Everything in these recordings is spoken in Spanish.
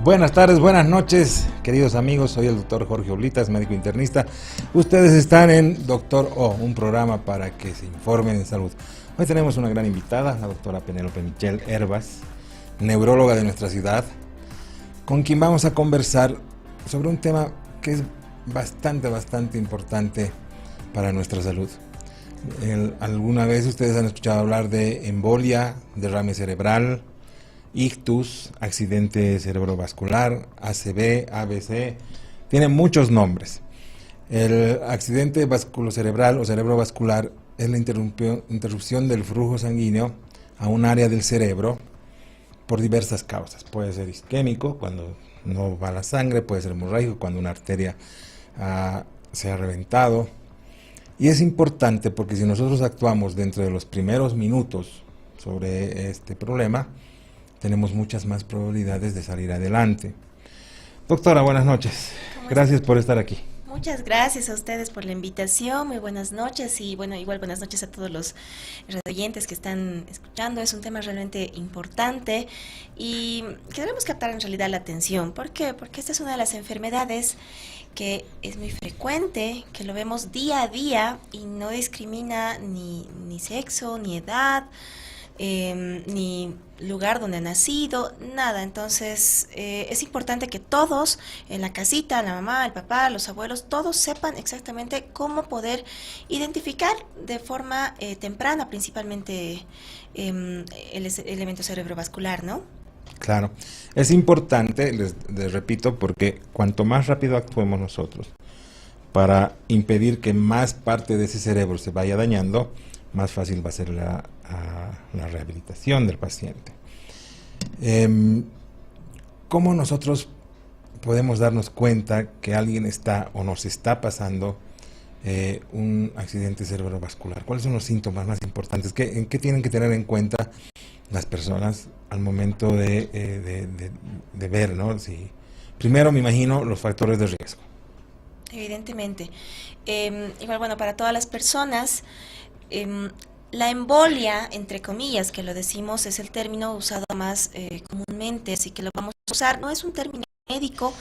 Buenas tardes, buenas noches, queridos amigos. Soy el doctor Jorge Oblitas, médico internista. Ustedes están en Doctor O, un programa para que se informen en salud. Hoy tenemos una gran invitada, la doctora Penélope Michel Hervas, neuróloga de nuestra ciudad, con quien vamos a conversar sobre un tema que es bastante importante para nuestra salud. Alguna vez ustedes han escuchado hablar de embolia, derrame cerebral, ictus, accidente cerebrovascular, ACV, ABC, tiene muchos nombres. El accidente vasculocerebral o cerebrovascular es la interrupción del flujo sanguíneo a un área del cerebro por diversas causas. Puede ser isquémico, cuando no va la sangre, puede ser hemorrágico, cuando una arteria se ha reventado. Y es importante porque si nosotros actuamos dentro de los primeros minutos sobre este problema, tenemos muchas más probabilidades de salir adelante. Doctora, buenas noches. Gracias por estar aquí. Muchas gracias a ustedes por la invitación, muy buenas noches y bueno, igual buenas noches a todos los radioyentes que están escuchando. Es un tema realmente importante y queremos captar en realidad la atención. ¿Por qué? Porque esta es una de las enfermedades que es muy frecuente, que lo vemos día a día y no discrimina ni sexo, ni edad, ni lugar donde ha nacido, nada. Entonces es importante que todos en la casita, la mamá, el papá, los abuelos, todos sepan exactamente cómo poder identificar de forma temprana principalmente el elemento cerebrovascular, ¿no? Claro, es importante, les repito, porque cuanto más rápido actuemos nosotros para impedir que más parte de ese cerebro se vaya dañando, más fácil va a ser la rehabilitación del paciente. ¿Cómo nosotros podemos darnos cuenta que alguien está o nos está pasando un accidente cerebrovascular? ¿Cuáles son los síntomas más importantes? ¿En qué tienen que tener en cuenta las personas al momento de ver, ¿no? Primero, me imagino, los factores de riesgo. Evidentemente. Igual, bueno, para todas las personas, la embolia, entre comillas, que lo decimos, es el término usado más comúnmente, así que lo vamos a usar. No es un término médico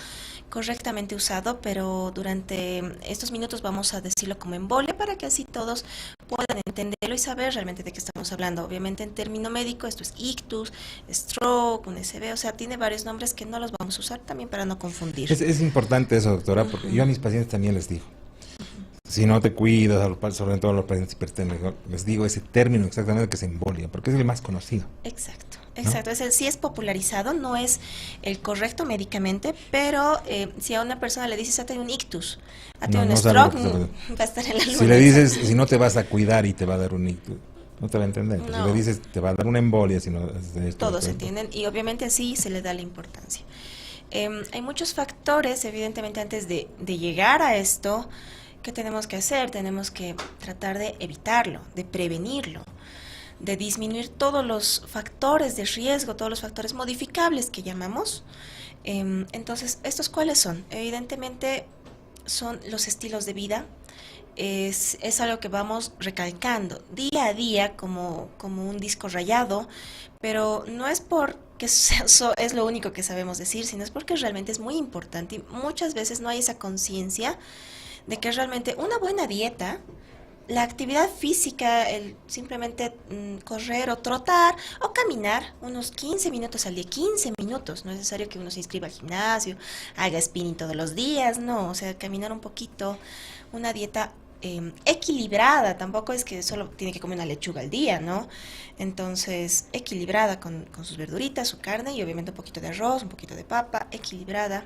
correctamente usado, pero durante estos minutos vamos a decirlo como embolia para que así todos puedan entenderlo y saber realmente de qué estamos hablando. Obviamente en término médico esto es ictus, stroke, un SB, o sea, tiene varios nombres que no los vamos a usar también para no confundir. Es importante eso, doctora, porque yo a mis pacientes también les digo, si no te cuidas, sobre todo a los pacientes hipertensos, les digo ese término exactamente que es embolia, porque es el más conocido. Exacto. ¿No? Sí es popularizado, no es el correcto médicamente, pero si a una persona le dices, ha tenido un ictus, ha tenido un stroke, va a estar en la luna. Si le dices, si no te vas a cuidar y te va a dar un ictus, no te va a entender. No. Si le dices, te va a dar una embolia, si no... Todos entienden y obviamente así se le da la importancia. Hay muchos factores, evidentemente, antes de llegar a esto. ¿Qué tenemos que hacer? Tenemos que tratar de evitarlo, de prevenirlo, de disminuir todos los factores de riesgo, todos los factores modificables que llamamos. Entonces, ¿estos cuáles son? Evidentemente son los estilos de vida. Es algo que vamos recalcando día a día como un disco rayado, pero no es porque eso es lo único que sabemos decir, sino es porque realmente es muy importante y muchas veces no hay esa conciencia de que realmente una buena dieta, la actividad física, el simplemente correr o trotar o caminar unos 15 minutos al día, 15 minutos, no es necesario que uno se inscriba al gimnasio, haga spinning todos los días, no, o sea, caminar un poquito, una dieta equilibrada, tampoco es que solo tiene que comer una lechuga al día, ¿no? Entonces, equilibrada con sus verduritas, su carne y obviamente un poquito de arroz, un poquito de papa, equilibrada,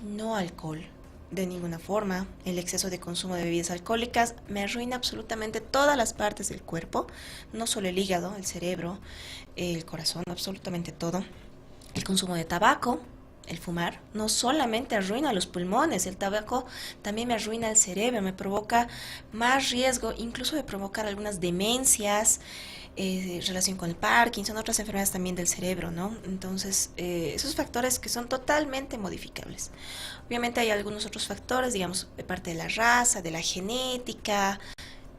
no alcohol. De ninguna forma, el exceso de consumo de bebidas alcohólicas me arruina absolutamente todas las partes del cuerpo, no solo el hígado, el cerebro, el corazón, absolutamente todo. El consumo de tabaco, el fumar, no solamente arruina los pulmones, el tabaco también me arruina el cerebro, me provoca más riesgo, incluso de provocar algunas demencias, relación con el Parkinson, otras enfermedades también del cerebro, ¿no? Entonces, esos factores que son totalmente modificables. Obviamente hay algunos otros factores, digamos, de parte de la raza, de la genética,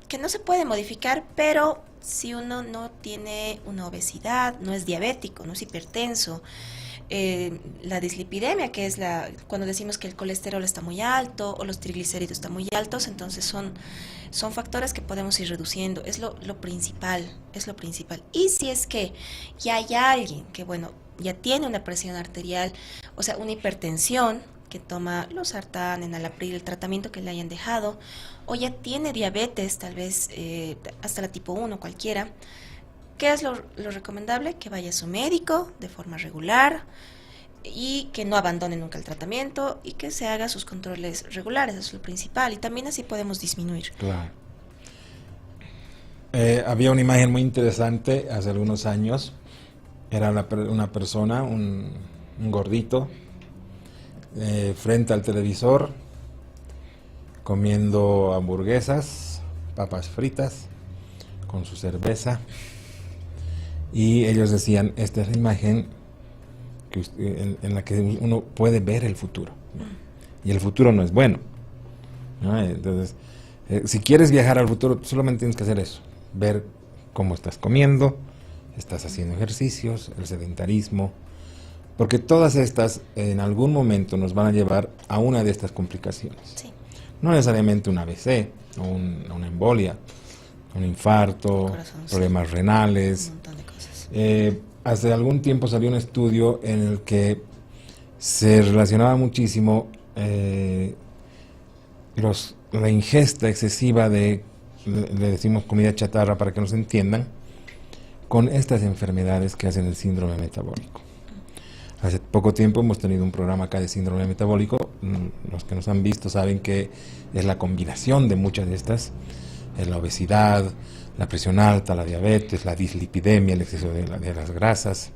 que no se puede modificar, pero si uno no tiene una obesidad, no es diabético, no es hipertenso, la dislipidemia, que es cuando decimos que el colesterol está muy alto o los triglicéridos están muy altos, entonces son factores que podemos ir reduciendo, es lo principal, es lo principal. Y si es que ya hay alguien que, bueno, ya tiene una presión arterial, o sea, una hipertensión, que toma losartán, enalapril, el tratamiento que le hayan dejado, o ya tiene diabetes, tal vez hasta la tipo 1, cualquiera, ¿qué es lo recomendable? Que vaya a su médico de forma regular y que no abandone nunca el tratamiento y que se haga sus controles regulares, eso es lo principal, y también así podemos disminuir. Claro. Había una imagen muy interesante hace algunos años, era una persona, un gordito, frente al televisor, comiendo hamburguesas, papas fritas, con su cerveza, y ellos decían, esta es la imagen que en la que uno puede ver el futuro, y el futuro no es bueno, ¿no? Entonces, si quieres viajar al futuro, solamente tienes que hacer eso, ver cómo estás comiendo, estás haciendo ejercicios, el sedentarismo, porque todas estas en algún momento nos van a llevar a una de estas complicaciones. Sí. No necesariamente un ABC, o una embolia, un infarto, problemas renales. Un montón de cosas. Hace algún tiempo salió un estudio en el que se relacionaba muchísimo la ingesta excesiva le decimos comida chatarra para que nos entiendan, con estas enfermedades que hacen el síndrome metabólico. Hace poco tiempo hemos tenido un programa acá de síndrome metabólico. Los que nos han visto saben que es la combinación de muchas de estas, la obesidad, la presión alta, la diabetes, la dislipidemia, el exceso de las grasas,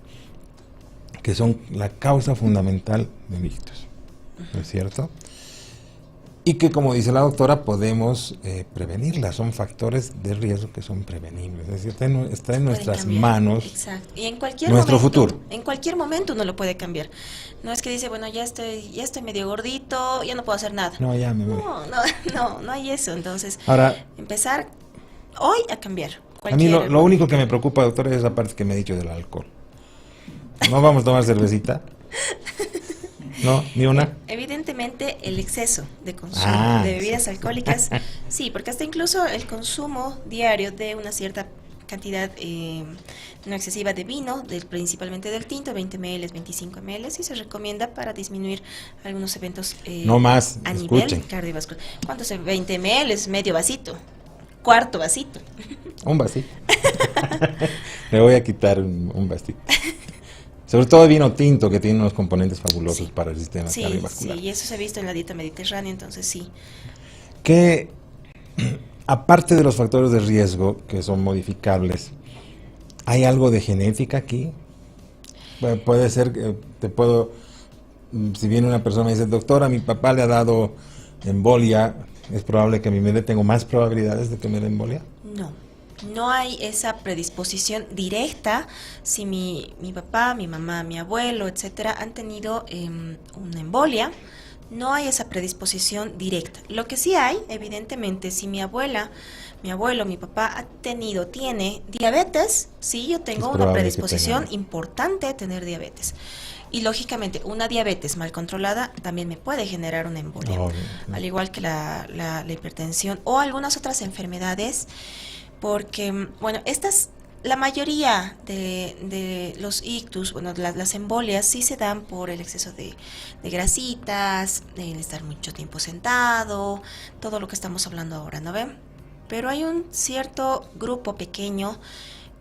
que son la causa fundamental de ictus, ¿no es cierto? Y que, como dice la doctora, podemos prevenirlas, son factores de riesgo que son prevenibles, es decir, está en nuestras manos. Exacto. Y en cualquier nuestro momento, futuro. En cualquier momento uno lo puede cambiar. No es que dice, bueno, ya estoy medio gordito, ya no puedo hacer nada. No, ya me voy. No hay eso. Entonces, ahora, empezar hoy a cambiar. A mí lo único que me preocupa, doctora, es esa parte que me ha dicho del alcohol. ¿No vamos a tomar cervecita? ¿No? ¿Ni una? Evidentemente el exceso de consumo de bebidas alcohólicas, sí, porque hasta incluso el consumo diario de una cierta cantidad no excesiva de vino, principalmente del tinto, 20 ml, 25 ml, sí se recomienda para disminuir algunos eventos no más, a escuchen. Nivel cardiovascular. ¿Cuánto es 20 ml? Es medio vasito, cuarto vasito. Un vasito. Le voy a quitar un vasito. Sobre todo vino tinto, que tiene unos componentes fabulosos para el sistema cardiovascular. Sí, y eso se ha visto en la dieta mediterránea, entonces sí. Que, aparte de los factores de riesgo, que son modificables, ¿hay algo de genética aquí? Bueno, puede ser que si viene una persona y me dice, doctora, a mi papá le ha dado embolia, ¿es probable que a mí tengo más probabilidades de que me dé embolia? No hay esa predisposición directa. Si mi papá, mi mamá, mi abuelo, etcétera, han tenido una embolia, no hay esa predisposición directa. Lo que sí hay, evidentemente, si mi abuela, mi abuelo, mi papá tiene diabetes, sí, yo tengo una predisposición importante a tener diabetes. Y lógicamente, una diabetes mal controlada también me puede generar una embolia, al igual que la hipertensión o algunas otras enfermedades. Porque, bueno, la mayoría de los ictus, bueno, las embolias sí se dan por el exceso de grasitas, el estar mucho tiempo sentado, todo lo que estamos hablando ahora, ¿no ven? Pero hay un cierto grupo pequeño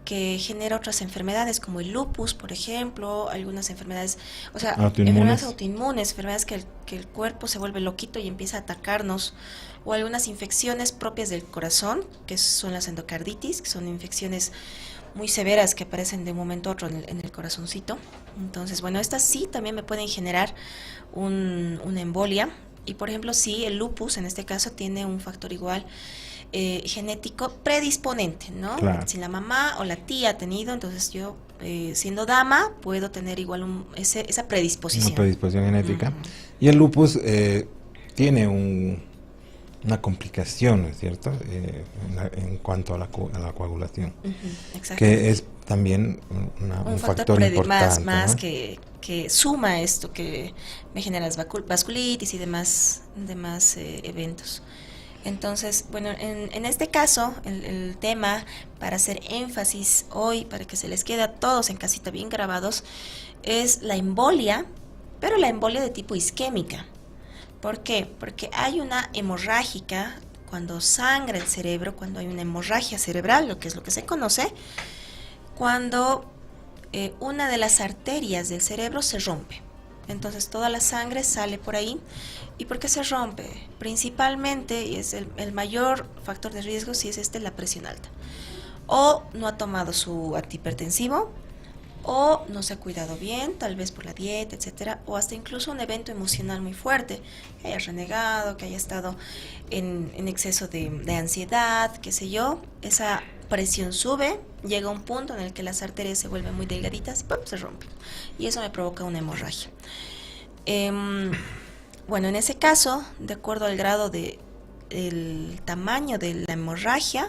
que genera otras enfermedades, como el lupus, por ejemplo, algunas enfermedades, o sea, enfermedades autoinmunes, enfermedades que el cuerpo se vuelve loquito y empieza a atacarnos, o algunas infecciones propias del corazón, que son las endocarditis, que son infecciones muy severas que aparecen de un momento a otro en el corazoncito. Entonces, bueno, estas sí también me pueden generar una embolia, y por ejemplo, sí, el lupus en este caso tiene un factor igual genético predisponente, ¿no? Claro. Si la mamá o la tía ha tenido, entonces yo, siendo dama, puedo tener igual esa predisposición. Una predisposición genética. Y el lupus tiene una complicación, ¿no es cierto? En cuanto a la coagulación, Exacto. que es también un factor importante, más ¿no? que suma esto, que me genera las vasculitis y demás eventos. Entonces, bueno, en este caso, el tema para hacer énfasis hoy, para que se les quede a todos en casita bien grabados, es la embolia, pero la embolia de tipo isquémica. ¿Por qué? Porque hay una hemorrágica, cuando sangra el cerebro, cuando hay una hemorragia cerebral, lo que es lo que se conoce, cuando una de las arterias del cerebro se rompe. Entonces toda la sangre sale por ahí. ¿Y por qué se rompe? Principalmente, y es el mayor factor de riesgo, si es la presión alta. O no ha tomado su antihipertensivo, o no se ha cuidado bien, tal vez por la dieta, etcétera, o hasta incluso un evento emocional muy fuerte, que haya renegado, que haya estado en exceso de ansiedad, qué sé yo. Esa presión sube, llega a un punto en el que las arterias se vuelven muy delgaditas y ¡pum!, se rompen. Y eso me provoca una hemorragia. Bueno, en ese caso, de acuerdo al grado el tamaño de la hemorragia,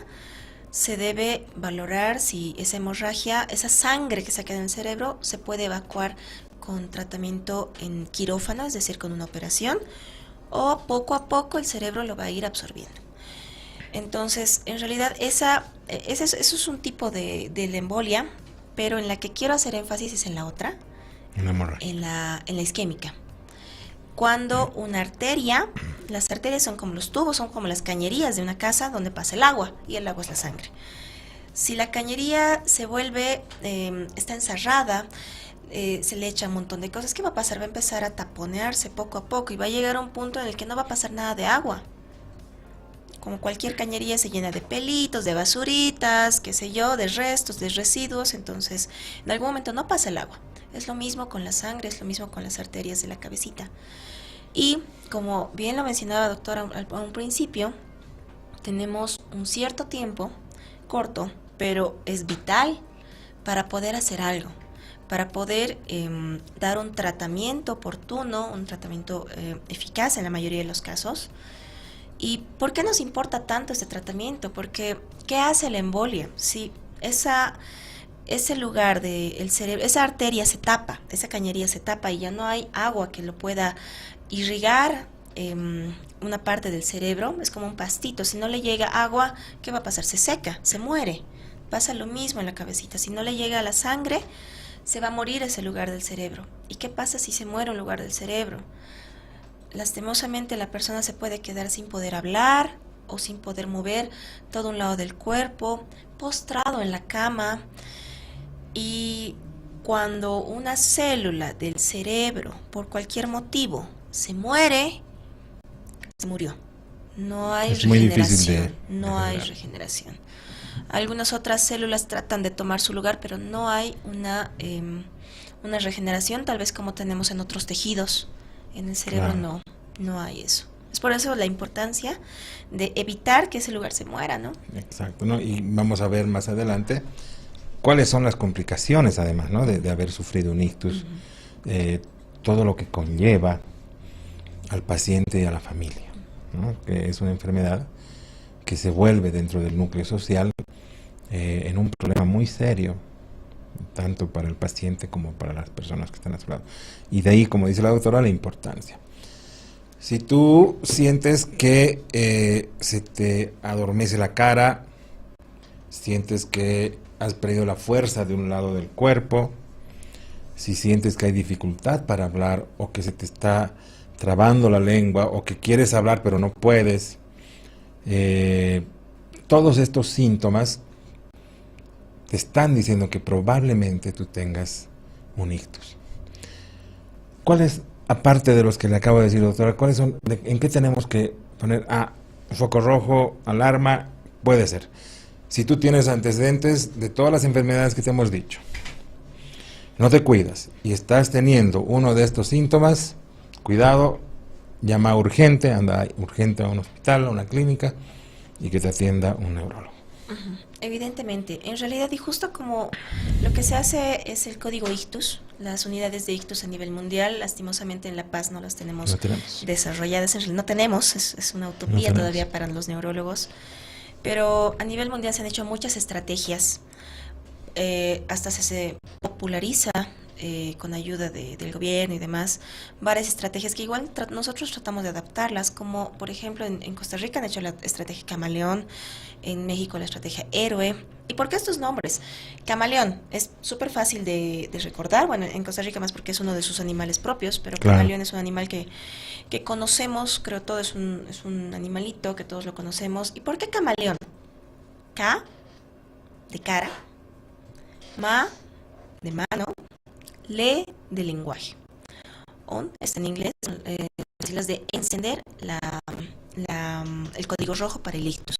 se debe valorar si esa hemorragia, esa sangre que se queda en el cerebro, se puede evacuar con tratamiento en quirófano, es decir, con una operación, o poco a poco el cerebro lo va a ir absorbiendo. Entonces, en realidad, eso es un tipo de la embolia, pero en la que quiero hacer énfasis es en la otra, en la isquémica. Cuando una arteria, las arterias son como los tubos, son como las cañerías de una casa donde pasa el agua, y el agua es la sangre. Si la cañería se vuelve, está encerrada, se le echa un montón de cosas, ¿qué va a pasar? Va a empezar a taponearse poco a poco y va a llegar a un punto en el que no va a pasar nada de agua. Como cualquier cañería se llena de pelitos, de basuritas, qué sé yo, de restos, de residuos, entonces en algún momento no pasa el agua. Es lo mismo con la sangre, es lo mismo con las arterias de la cabecita. Y como bien lo mencionaba la doctora a un principio, tenemos un cierto tiempo, corto, pero es vital para poder hacer algo, para poder dar un tratamiento oportuno, un tratamiento eficaz en la mayoría de los casos. ¿Y por qué nos importa tanto este tratamiento? Porque, ¿qué hace la embolia? Si ese lugar del cerebro, esa arteria se tapa, esa cañería se tapa y ya no hay agua que lo pueda irrigar una parte del cerebro, es como un pastito. Si no le llega agua, ¿qué va a pasar? Se seca, se muere. Pasa lo mismo en la cabecita. Si no le llega la sangre, se va a morir ese lugar del cerebro. ¿Y qué pasa si se muere un lugar del cerebro? Lastimosamente la persona se puede quedar sin poder hablar o sin poder mover todo un lado del cuerpo, postrado en la cama. Y cuando una célula del cerebro, por cualquier motivo, se muere, se murió. No hay regeneración, no hay regeneración. Algunas otras células tratan de tomar su lugar, pero no hay una regeneración, tal vez como tenemos en otros tejidos. En el cerebro claro. no hay eso. Es por eso la importancia de evitar que ese lugar se muera, ¿no? Exacto, ¿no? Y vamos a ver más adelante cuáles son las complicaciones, además, ¿no? De haber sufrido un ictus, todo lo que conlleva al paciente y a la familia, ¿no? Que es una enfermedad que se vuelve dentro del núcleo social en un problema muy serio, tanto para el paciente como para las personas que están a su lado. Y de ahí, como dice la doctora, la importancia. Si tú sientes que se te adormece la cara, sientes que has perdido la fuerza de un lado del cuerpo, si sientes que hay dificultad para hablar o que se te está trabando la lengua o que quieres hablar pero no puedes, todos estos síntomas te están diciendo que probablemente tú tengas un ictus. ¿Cuáles, aparte de los que le acabo de decir, doctora, cuáles son, en qué tenemos que poner foco rojo, alarma? Puede ser. Si tú tienes antecedentes de todas las enfermedades que te hemos dicho, no te cuidas y estás teniendo uno de estos síntomas, cuidado, anda urgente a un hospital, a una clínica y que te atienda un neurólogo. Ujú. Evidentemente, en realidad, y justo como lo que se hace es el código ictus, las unidades de ictus a nivel mundial, lastimosamente en La Paz no las No tenemos tenemos. desarrolladas, no tenemos, es una No utopía tenemos. todavía para los neurólogos, pero a nivel mundial se han hecho muchas estrategias, hasta se populariza con ayuda del gobierno y demás, varias estrategias que igual nosotros tratamos de adaptarlas, como por ejemplo en Costa Rica han hecho la estrategia Camaleón, en México la estrategia Héroe. ¿Y por qué estos nombres? Camaleón es súper fácil de recordar, bueno, en Costa Rica más porque es uno de sus animales propios, pero Claro. camaleón es un animal que conocemos, creo todo es un animalito que todos lo conocemos. ¿Y por qué camaleón? K, de cara, ma, de mano, le, de lenguaje. On, está en inglés, las siglas de encender el código rojo para el ictus.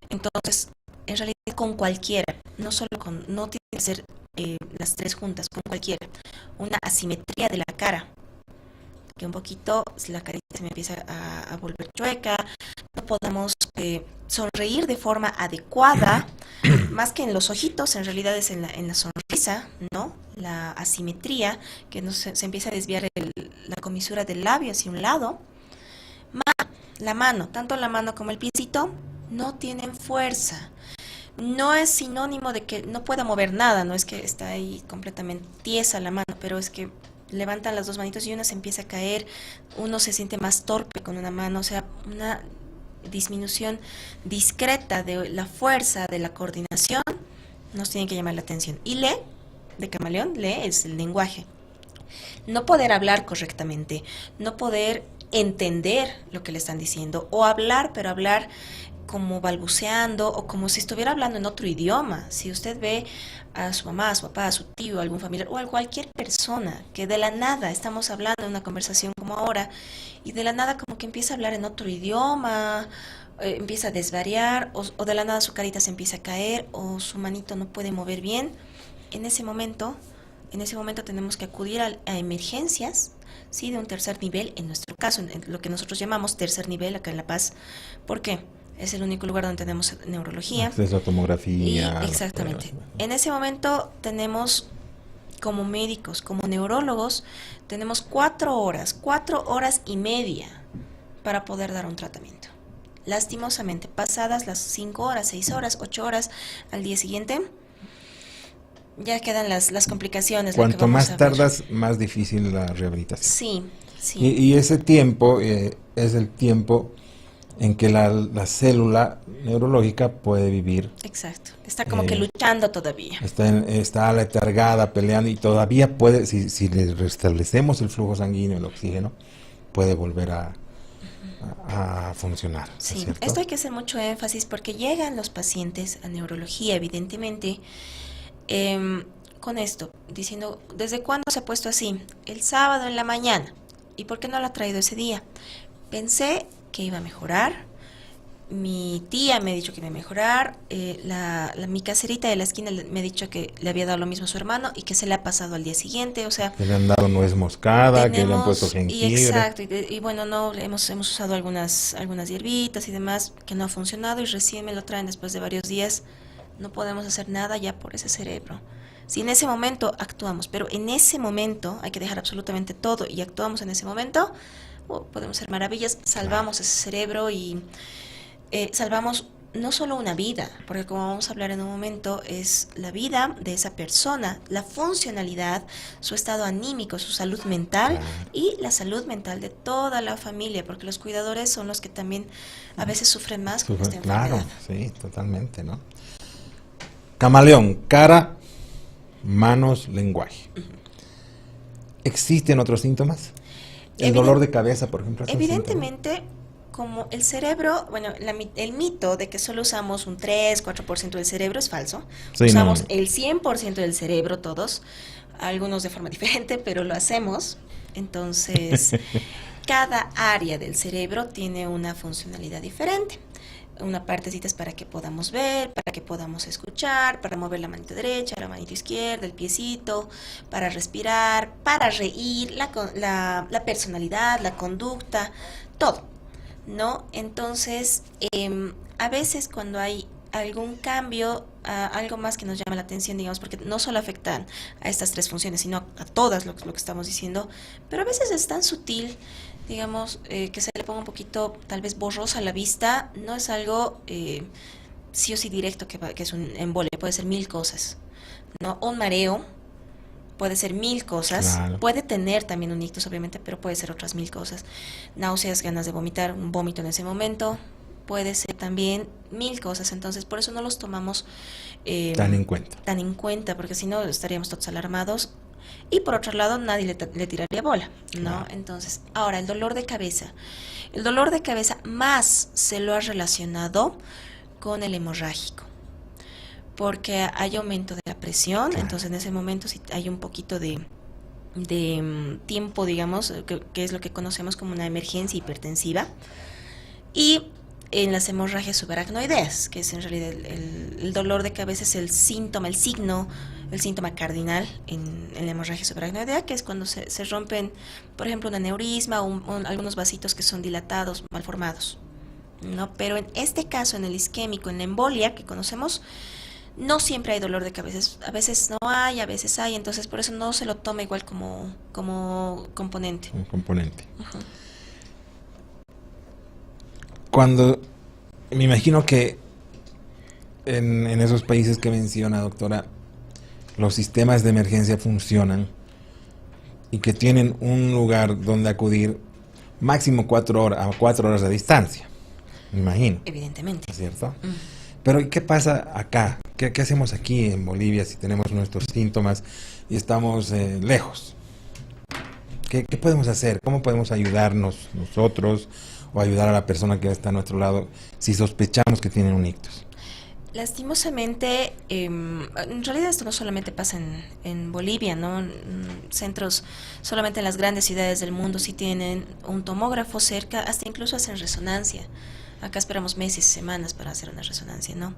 Entonces, en realidad con cualquiera, no solo con, no tiene que ser las tres juntas, con cualquiera. Una asimetría de la cara, que un poquito, si la carita se me empieza a volver chueca, no podamos sonreír de forma adecuada, más que en los ojitos, en realidad es en la sonrisa, ¿no? La asimetría, que no se empieza a desviar la comisura del labio hacia un lado. La mano, tanto la mano como el piecito, no tienen fuerza. No es sinónimo de que no pueda mover nada, no es que está ahí completamente tiesa la mano, pero es que levantan las dos manitos y uno se empieza a caer, uno se siente más torpe con una mano, o sea, una disminución discreta de la fuerza, de la coordinación, nos tiene que llamar la atención. Y le, de camaleón, le es el lenguaje. No poder hablar correctamente, no poder entender lo que le están diciendo, o hablar, pero hablar como balbuceando o como si estuviera hablando en otro idioma. Si usted ve a su mamá, a su papá, a su tío, a algún familiar o a cualquier persona que de la nada estamos hablando en una conversación como ahora y de la nada como que empieza a hablar en otro idioma, empieza a desvariar o de la nada su carita se empieza a caer o su manito no puede mover bien, en ese momento tenemos que acudir a emergencias, sí, de un tercer nivel, en nuestro caso, en lo que nosotros llamamos tercer nivel acá en La Paz. ¿Por qué? Es el único lugar donde tenemos neurología. Acceso a tomografía. Exactamente. En ese momento tenemos, como médicos, como neurólogos, tenemos 4 horas y media para poder dar un tratamiento. Lastimosamente, pasadas las 5 horas, 6 horas, 8 horas al día siguiente, ya quedan las complicaciones. Cuanto más tardas, más difícil la rehabilitación. Sí, sí. Y ese tiempo es el tiempo en que la célula neurológica puede vivir. Exacto. Está como que luchando todavía. Está letargada, peleando y todavía puede, si le restablecemos el flujo sanguíneo, el oxígeno, puede volver a funcionar. Sí, ¿cierto? esto hay que hacer mucho énfasis porque llegan los pacientes a neurología, evidentemente, con esto, diciendo, ¿desde cuándo se ha puesto así? El sábado en la mañana. ¿Y por qué no lo ha traído ese día? Pensé que iba a mejorar. Mi tía me ha dicho que iba a mejorar. Mi caserita de la esquina me ha dicho que le había dado lo mismo a su hermano y que se le ha pasado al día siguiente. O sea, que le han dado nuez moscada, que le han puesto jengibre. Exacto. Y bueno, no, hemos usado algunas hierbitas y demás que no ha funcionado y recién me lo traen después de varios días. No podemos hacer nada ya por ese cerebro. Si en ese momento actuamos, pero en ese momento hay que dejar absolutamente todo y actuamos en ese momento, podemos hacer maravillas, salvamos ese cerebro y salvamos no solo una vida, porque como vamos a hablar en un momento, es la vida de esa persona, la funcionalidad, su estado anímico, su salud mental y la salud mental de toda la familia, porque los cuidadores son los que también a veces sufren más con esta enfermedad. Claro, sí, totalmente, ¿no? Camaleón, cara, manos, lenguaje. ¿Existen otros síntomas? El dolor de cabeza, por ejemplo. Evidentemente, como el cerebro, bueno, el mito de que solo usamos un 3-4% del cerebro es falso. Sí, usamos el 100% del cerebro todos, algunos de forma diferente, pero lo hacemos. Entonces, cada área del cerebro tiene una funcionalidad diferente. Una partecita es para que podamos ver, para que podamos escuchar, para mover la manita derecha, la manita izquierda, el piecito, para respirar, para reír, la personalidad, la conducta, todo, ¿no? Entonces, a veces cuando hay algún cambio, algo más que nos llama la atención, digamos, porque no solo afectan a estas tres funciones, sino a todas lo que estamos diciendo, pero a veces es tan sutil, digamos, que se le ponga un poquito tal vez borrosa a la vista, no es algo sí o sí directo que es un embolia, puede ser mil cosas, ¿no? Un mareo puede ser mil cosas, Claro. puede tener también un ictus obviamente, pero puede ser otras mil cosas, náuseas, ganas de vomitar, un vómito en ese momento, puede ser también mil cosas, entonces por eso no los tomamos Tan en cuenta. tan en cuenta, porque si no estaríamos todos alarmados y por otro lado nadie le tiraría bola, ¿no? Claro. Entonces, ahora el dolor de cabeza. El dolor de cabeza más se lo ha relacionado con el hemorrágico, porque hay aumento de la presión, Claro. entonces en ese momento si hay un poquito de tiempo, digamos, que es lo que conocemos como una emergencia hipertensiva, y en las hemorragias subaracnoideas, que es en realidad el dolor de cabeza es el síntoma, el síntoma cardinal en la hemorragia subaracnoidea, que es cuando se rompen, por ejemplo, un aneurisma o algunos vasitos que son dilatados, malformados, ¿no? Pero en este caso, en el isquémico, en la embolia que conocemos, no siempre hay dolor de cabeza, a veces no hay, a veces hay, entonces por eso no se lo toma igual como componente. Un componente. Ujú. Cuando, me imagino que en esos países que menciona, doctora, los sistemas de emergencia funcionan y que tienen un lugar donde acudir máximo 4 horas, a 4 horas de distancia, me imagino, Evidentemente. ¿cierto? Mm. Pero ¿y qué pasa acá? ¿Qué hacemos aquí en Bolivia si tenemos nuestros síntomas y estamos lejos? ¿Qué podemos hacer? ¿Cómo podemos ayudarnos nosotros o ayudar a la persona que está a nuestro lado si sospechamos que tienen un ictus? Lastimosamente, en realidad esto no solamente pasa en Bolivia, ¿no? Centros, solamente en las grandes ciudades del mundo sí tienen un tomógrafo cerca, hasta incluso hacen resonancia. Acá esperamos meses, semanas para hacer una resonancia, ¿no?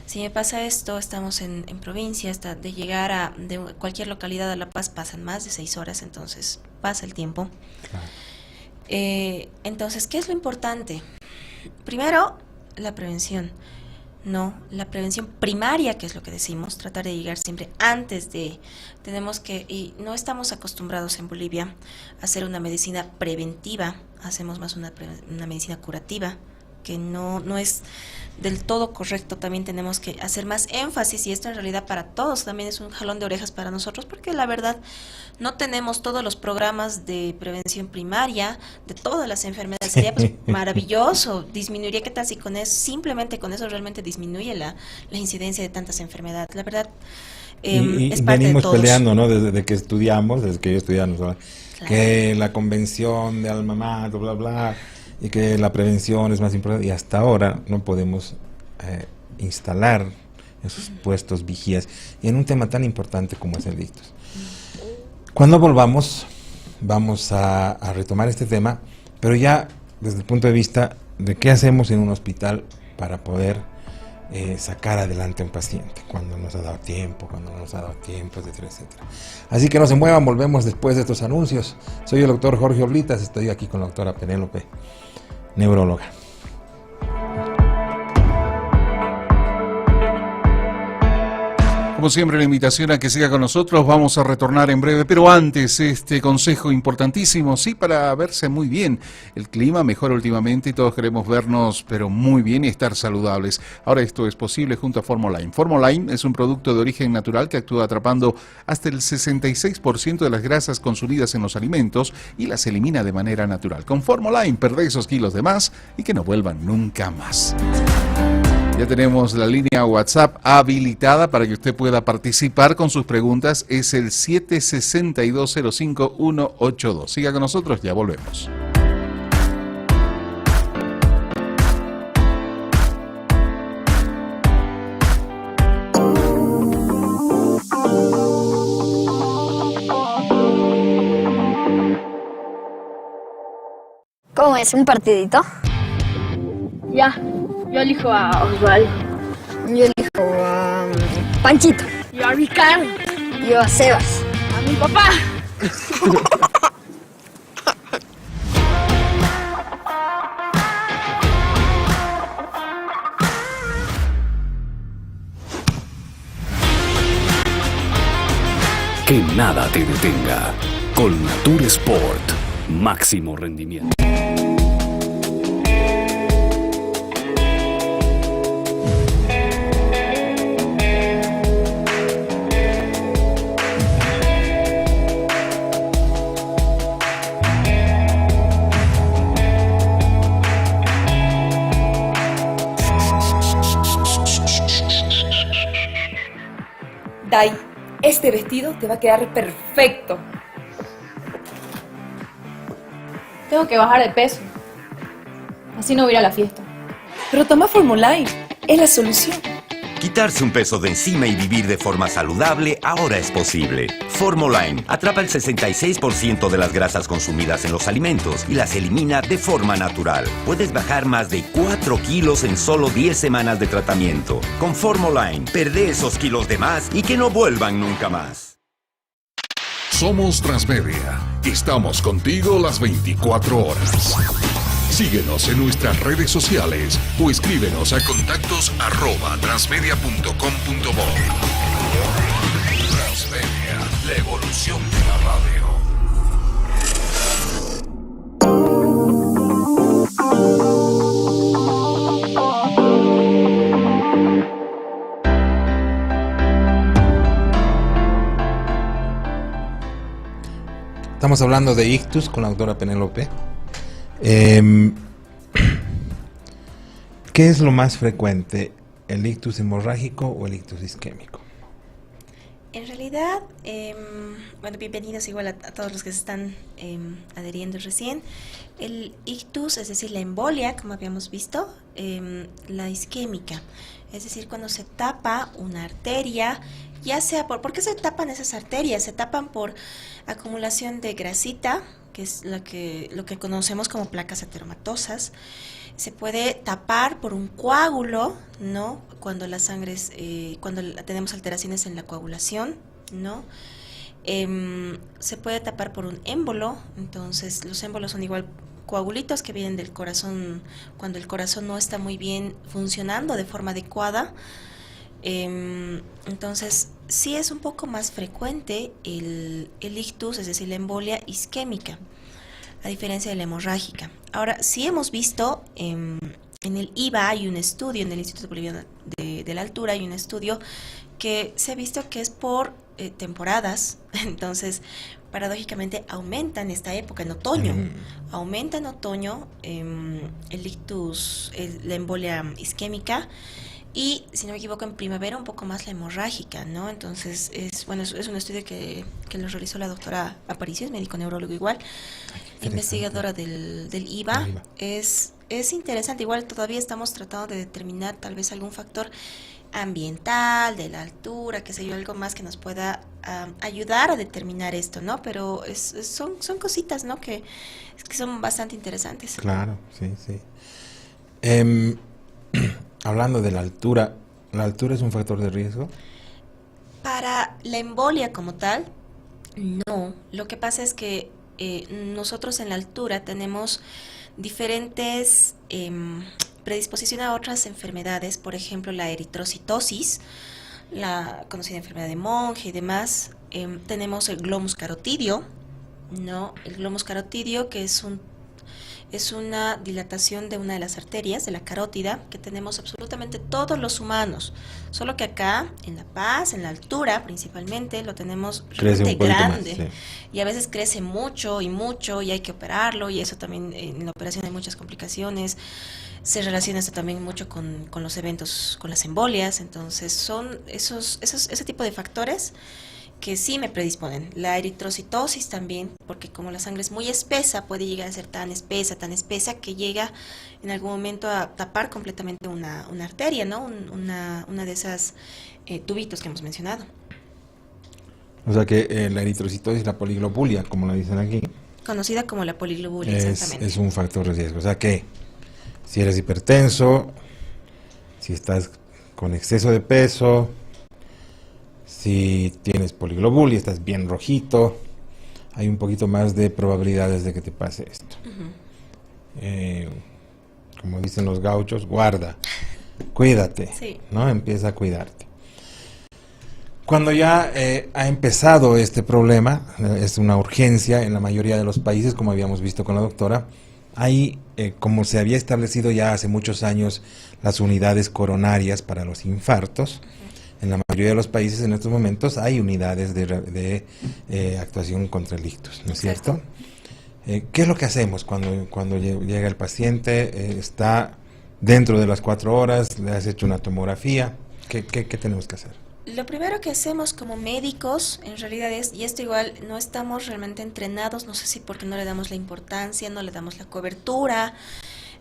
Si me pasa esto, estamos en provincia, hasta de llegar de cualquier localidad a La Paz pasan más de 6 horas, entonces pasa el tiempo. Claro. Entonces, ¿qué es lo importante? Primero, la prevención. No, la prevención primaria, que es lo que decimos, tratar de llegar siempre antes de, tenemos que, y no estamos acostumbrados en Bolivia a hacer una medicina preventiva, hacemos más una medicina curativa, que no es del todo correcto, también tenemos que hacer más énfasis, y esto en realidad para todos también es un jalón de orejas para nosotros, porque la verdad no tenemos todos los programas de prevención primaria de todas las enfermedades. Sería pues maravilloso, disminuiría, ¿qué tal si con eso, simplemente con eso realmente disminuye la incidencia de tantas enfermedades? La verdad, Y es parte de venimos todos. peleando, ¿no? Desde que estudiamos, desde que yo estudiamos, ¿no? Claro. Que la convención de alma mater, bla, bla, y que la prevención es más importante, y hasta ahora no podemos instalar esos puestos vigías y en un tema tan importante como es el ictus. Cuando volvamos, vamos a retomar este tema, pero ya desde el punto de vista de qué hacemos en un hospital para poder sacar adelante a un paciente, cuando nos ha dado tiempo, cuando no nos ha dado tiempo, etcétera, etcétera. Así que no se muevan, volvemos después de estos anuncios. Soy el doctor Jorge Oblitas, estoy aquí con la doctora Penélope, neuróloga. Como siempre, la invitación a que siga con nosotros. Vamos a retornar en breve, pero antes este consejo importantísimo, sí, para verse muy bien. El clima mejora últimamente y todos queremos vernos pero muy bien y estar saludables. Ahora esto es posible junto a Formoline. Formoline es un producto de origen natural que actúa atrapando hasta el 66% de las grasas consumidas en los alimentos y las elimina de manera natural. Con Formoline perdé esos kilos de más y que no vuelvan nunca más. Ya tenemos la línea WhatsApp habilitada para que usted pueda participar con sus preguntas. Es el 762-05182. Siga con nosotros, ya volvemos. ¿Cómo es? ¿Un partidito? Ya, yo elijo a Osvaldo. Yo elijo a Panchito. Yo a Ricardo. Yo a Sebas. A mi papá. Que nada te detenga. Con Natur Sport, máximo rendimiento. Dai, este vestido te va a quedar perfecto. Tengo que bajar de peso. Así no voy a ir a la fiesta. Pero toma Formuline, es la solución. Quitarse un peso de encima y vivir de forma saludable ahora es posible. Formuline atrapa el 66% de las grasas consumidas en los alimentos y las elimina de forma natural. Puedes bajar más de 4 kilos en solo 10 semanas de tratamiento. Con Formuline, perdé esos kilos de más y que no vuelvan nunca más. Somos Transmedia. Estamos contigo las 24 horas. Síguenos en nuestras redes sociales o escríbenos a contactos@transmedia.com.bo. Transmedia, la evolución de la radio. Estamos hablando de ictus con la doctora Penélope. ¿Qué es lo más frecuente? ¿El ictus hemorrágico o el ictus isquémico? En realidad, bueno, bienvenidos igual a todos los que se están adheriendo recién. El ictus, es decir, la embolia, como habíamos visto, la isquémica, es decir, cuando se tapa una arteria, ya sea ¿por qué se tapan esas arterias? Se tapan por acumulación de grasita, que es lo que conocemos como placas ateromatosas. Se puede tapar por un coágulo, ¿no? Cuando la sangre cuando tenemos alteraciones en la coagulación, ¿no? Se puede tapar por un émbolo. Entonces los émbolos son igual coagulitos que vienen del corazón cuando el corazón no está muy bien funcionando de forma adecuada. Entonces sí es un poco más frecuente el ictus, es decir, la embolia isquémica, a diferencia de la hemorrágica. Ahora, sí hemos visto en el IVA hay un estudio, en el Instituto Boliviano de la Altura hay un estudio que se ha visto que es por temporadas. Entonces, paradójicamente aumenta en esta época, en otoño. Aumenta en otoño el ictus, la embolia isquémica. Y, si no me equivoco, en primavera un poco más la hemorrágica, ¿no? Entonces, es un estudio que lo realizó la doctora Aparicio, es médico neurólogo igual, investigadora del IVA. Es interesante, igual todavía estamos tratando de determinar tal vez algún factor ambiental, de la altura, qué sé yo, algo más que nos pueda ayudar a determinar esto, ¿no? Pero son cositas, ¿no? Que son bastante interesantes. Claro, sí, sí. Hablando de la altura es un factor de riesgo? Para la embolia como tal, no. Lo que pasa es que nosotros en la altura tenemos diferentes predisposición a otras enfermedades, por ejemplo la eritrocitosis, la conocida enfermedad de Monge y demás. Tenemos el glomus carotidio, ¿no? El glomus carotidio, que es una dilatación de una de las arterias, de la carótida, que tenemos absolutamente todos los humanos. Solo que acá, en La Paz, en la altura principalmente, lo tenemos realmente grande. Más, sí. Y a veces crece mucho y hay que operarlo, y eso también en la operación hay muchas complicaciones. Se relaciona esto también mucho con los eventos, con las embolias. Entonces son ese tipo de factores que sí me predisponen. La eritrocitosis también, porque como la sangre es muy espesa, puede llegar a ser tan espesa que llega en algún momento a tapar completamente una arteria, ¿no? Una de esas tubitos que hemos mencionado. O sea que la eritrocitosis, la poliglobulia, como la dicen aquí, conocida como la poliglobulia, exactamente. Es un factor de riesgo. O sea que si eres hipertenso, si estás con exceso de peso, si tienes poliglobulia, estás bien rojito, hay un poquito más de probabilidades de que te pase esto. Como dicen los gauchos, guarda, cuídate, sí, ¿no? Empieza a cuidarte. Cuando ya ha empezado este problema, es una urgencia en la mayoría de los países, como habíamos visto con la doctora, hay, como se había establecido ya hace muchos años, las unidades coronarias para los infartos. En la mayoría de los países en estos momentos hay unidades de actuación contra el ictus, ¿no es cierto? ¿Qué es lo que hacemos cuando llega el paciente, está dentro de las 4 horas, le has hecho una tomografía? ¿Qué tenemos que hacer? Lo primero que hacemos como médicos, en realidad es, y esto igual no estamos realmente entrenados, no sé si porque no le damos la importancia, no le damos la cobertura,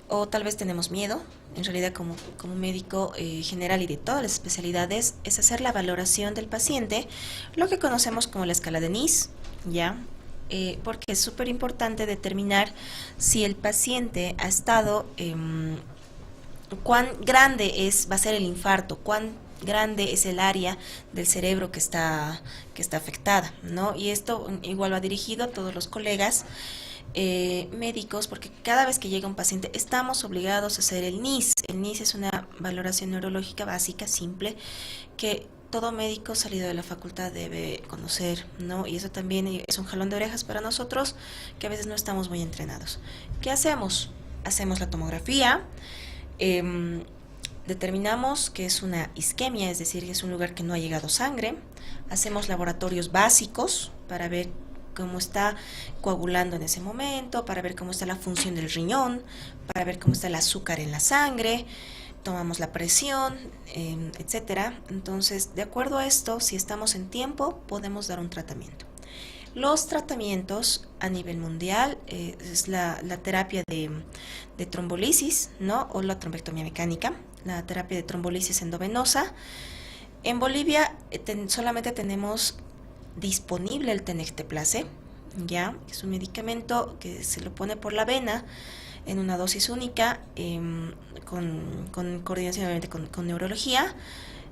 o tal vez tenemos miedo, en realidad como médico general y de todas las especialidades, es hacer la valoración del paciente, lo que conocemos como la escala de NIS, ¿ya? Porque es súper importante determinar si el paciente ha estado, cuán grande va a ser el infarto, cuán grande es el área del cerebro que está afectada, ¿no? Y esto igual va dirigido a todos los colegas médicos, porque cada vez que llega un paciente estamos obligados a hacer el NIS. El NIS es una valoración neurológica básica, simple, que todo médico salido de la facultad debe conocer, ¿no? Y eso también es un jalón de orejas para nosotros, que a veces no estamos muy entrenados. ¿Qué hacemos? Hacemos la tomografía, determinamos que es una isquemia, es decir, que es un lugar que no ha llegado sangre. Hacemos laboratorios básicos para ver cómo está coagulando en ese momento, para ver cómo está la función del riñón, para ver cómo está el azúcar en la sangre, tomamos la presión, etcétera. Entonces, de acuerdo a esto, si estamos en tiempo, podemos dar un tratamiento. Los tratamientos a nivel mundial es la terapia de trombolisis, ¿no? O la trombectomía mecánica, la terapia de trombolisis endovenosa. En Bolivia solamente tenemos disponible el tenecteplase, ¿ya? Es un medicamento que se lo pone por la vena en una dosis única, con coordinación obviamente con neurología,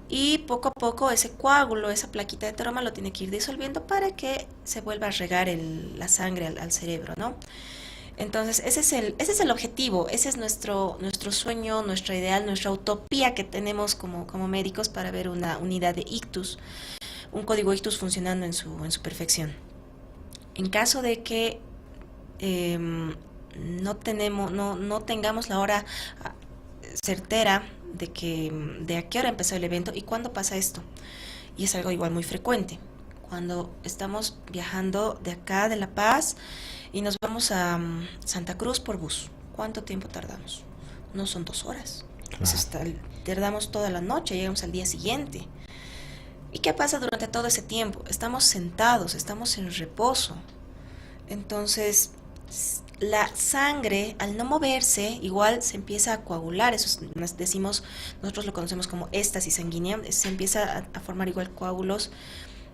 y poco a poco ese coágulo, esa plaquita de teroma lo tiene que ir disolviendo para que se vuelva a regar la sangre al cerebro, ¿no? Entonces ese es el objetivo, ese es nuestro sueño, nuestro ideal, nuestra utopía que tenemos como médicos para ver una unidad de ictus, un código ictus funcionando en su perfección. En caso de que no tengamos la hora certera de a qué hora empezó el evento y cuándo pasa esto, y es algo igual muy frecuente, cuando estamos viajando de acá de La Paz y nos vamos a Santa Cruz por bus, ¿cuánto tiempo tardamos? No son 2 horas, claro. Tardamos toda la noche, llegamos al día siguiente. ¿Y qué pasa durante todo ese tiempo? Estamos sentados, estamos en reposo. Entonces, la sangre, al no moverse, igual se empieza a coagular. Eso nosotros lo conocemos como éstasis sanguínea. Se empieza a formar igual coágulos.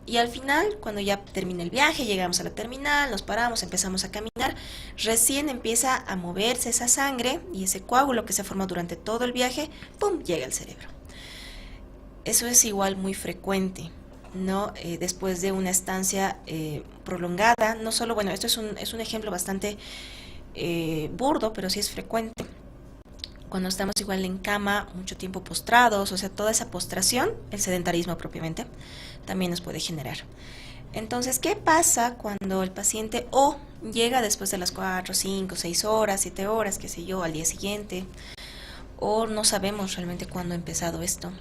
Y al final, cuando ya termina el viaje, llegamos a la terminal, nos paramos, empezamos a caminar, recién empieza a moverse esa sangre y ese coágulo que se forma durante todo el viaje, ¡pum!, llega al cerebro. Eso es igual muy frecuente, ¿no? Después de una estancia prolongada, no solo, bueno, esto es un ejemplo bastante burdo, pero sí es frecuente. Cuando estamos igual en cama, mucho tiempo postrados, o sea, toda esa postración, el sedentarismo propiamente, también nos puede generar. Entonces, ¿qué pasa cuando el paciente llega después de las 4, 5, 6 horas, 7 horas, qué sé yo, al día siguiente, o no sabemos realmente cuándo ha empezado esto?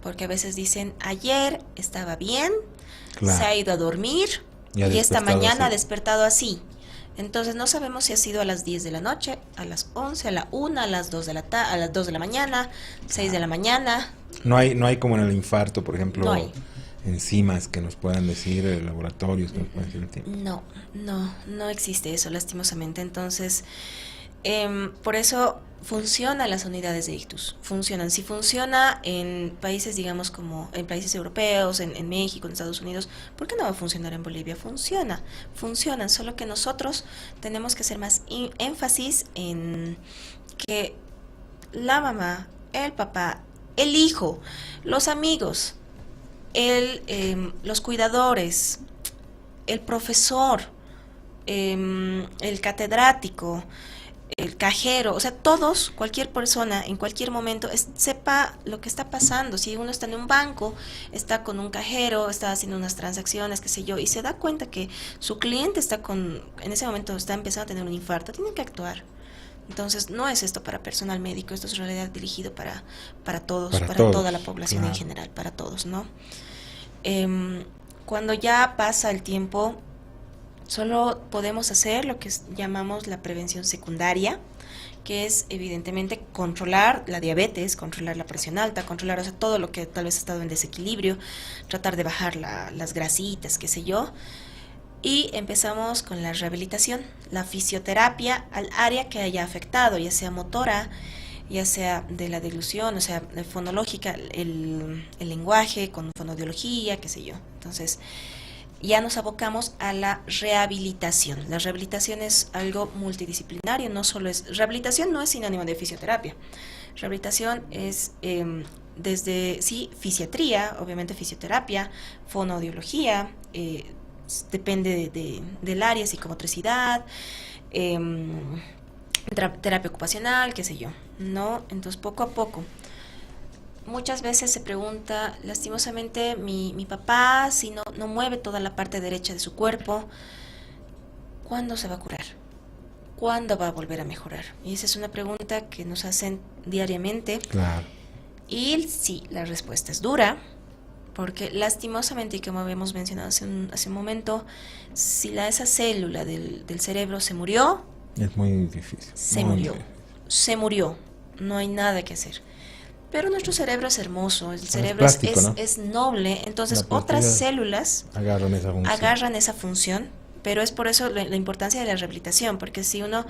Porque a veces dicen, ayer estaba bien, claro, se ha ido a dormir y esta mañana ha despertado así. Entonces no sabemos si ha sido a las 10 de la noche, a las 11, a la 1, a las 2 de la mañana, 6 de la mañana. No hay como en el infarto, por ejemplo, enzimas que nos puedan decir, laboratorios que nos puedan decir el tiempo. No existe eso, lastimosamente. Entonces, por eso funcionan las unidades de ictus, funcionan. Si funciona en países, digamos, como en países europeos, en México, en Estados Unidos, ¿por qué no va a funcionar en Bolivia? Funcionan, solo que nosotros tenemos que hacer más énfasis en que la mamá, el papá, el hijo, los amigos, los cuidadores, el profesor, el catedrático, el cajero, o sea, todos, cualquier persona, en cualquier momento, sepa lo que está pasando. Si uno está en un banco, está con un cajero, está haciendo unas transacciones, qué sé yo, y se da cuenta que su cliente en ese momento está empezando a tener un infarto, tiene que actuar. Entonces, no es esto para personal médico, esto es en realidad dirigido para todos, para toda la población en general, para todos, ¿no? Cuando ya pasa el tiempo, solo podemos hacer lo que llamamos la prevención secundaria, que es evidentemente controlar la diabetes, controlar la presión alta, controlar, o sea, todo lo que tal vez ha estado en desequilibrio, tratar de bajar las grasitas, qué sé yo. Y empezamos con la rehabilitación, la fisioterapia al área que haya afectado, ya sea motora, ya sea de la deglución, o sea, fonológica, el lenguaje, con fonoaudiología, qué sé yo. Entonces, ya nos abocamos a la rehabilitación. La rehabilitación es algo multidisciplinario, no solo es... Rehabilitación no es sinónimo de fisioterapia. Rehabilitación es desde, sí, fisiatría, obviamente fisioterapia, fonoaudiología, depende del área, psicomotricidad, terapia ocupacional, qué sé yo, ¿no? Entonces, poco a poco. Muchas veces se pregunta, lastimosamente, mi papá, si no mueve toda la parte derecha de su cuerpo, ¿cuándo se va a curar? ¿Cuándo va a volver a mejorar? Y esa es una pregunta que nos hacen diariamente. Claro. Y sí, la respuesta es dura, porque lastimosamente, y como habíamos mencionado hace un momento, si esa célula del cerebro se murió, es muy difícil. Se murió, no hay nada que hacer. Pero nuestro cerebro es hermoso, el cerebro es plástico, ¿no? es noble, entonces otras células agarran esa función, pero es por eso la importancia de la rehabilitación, porque si uno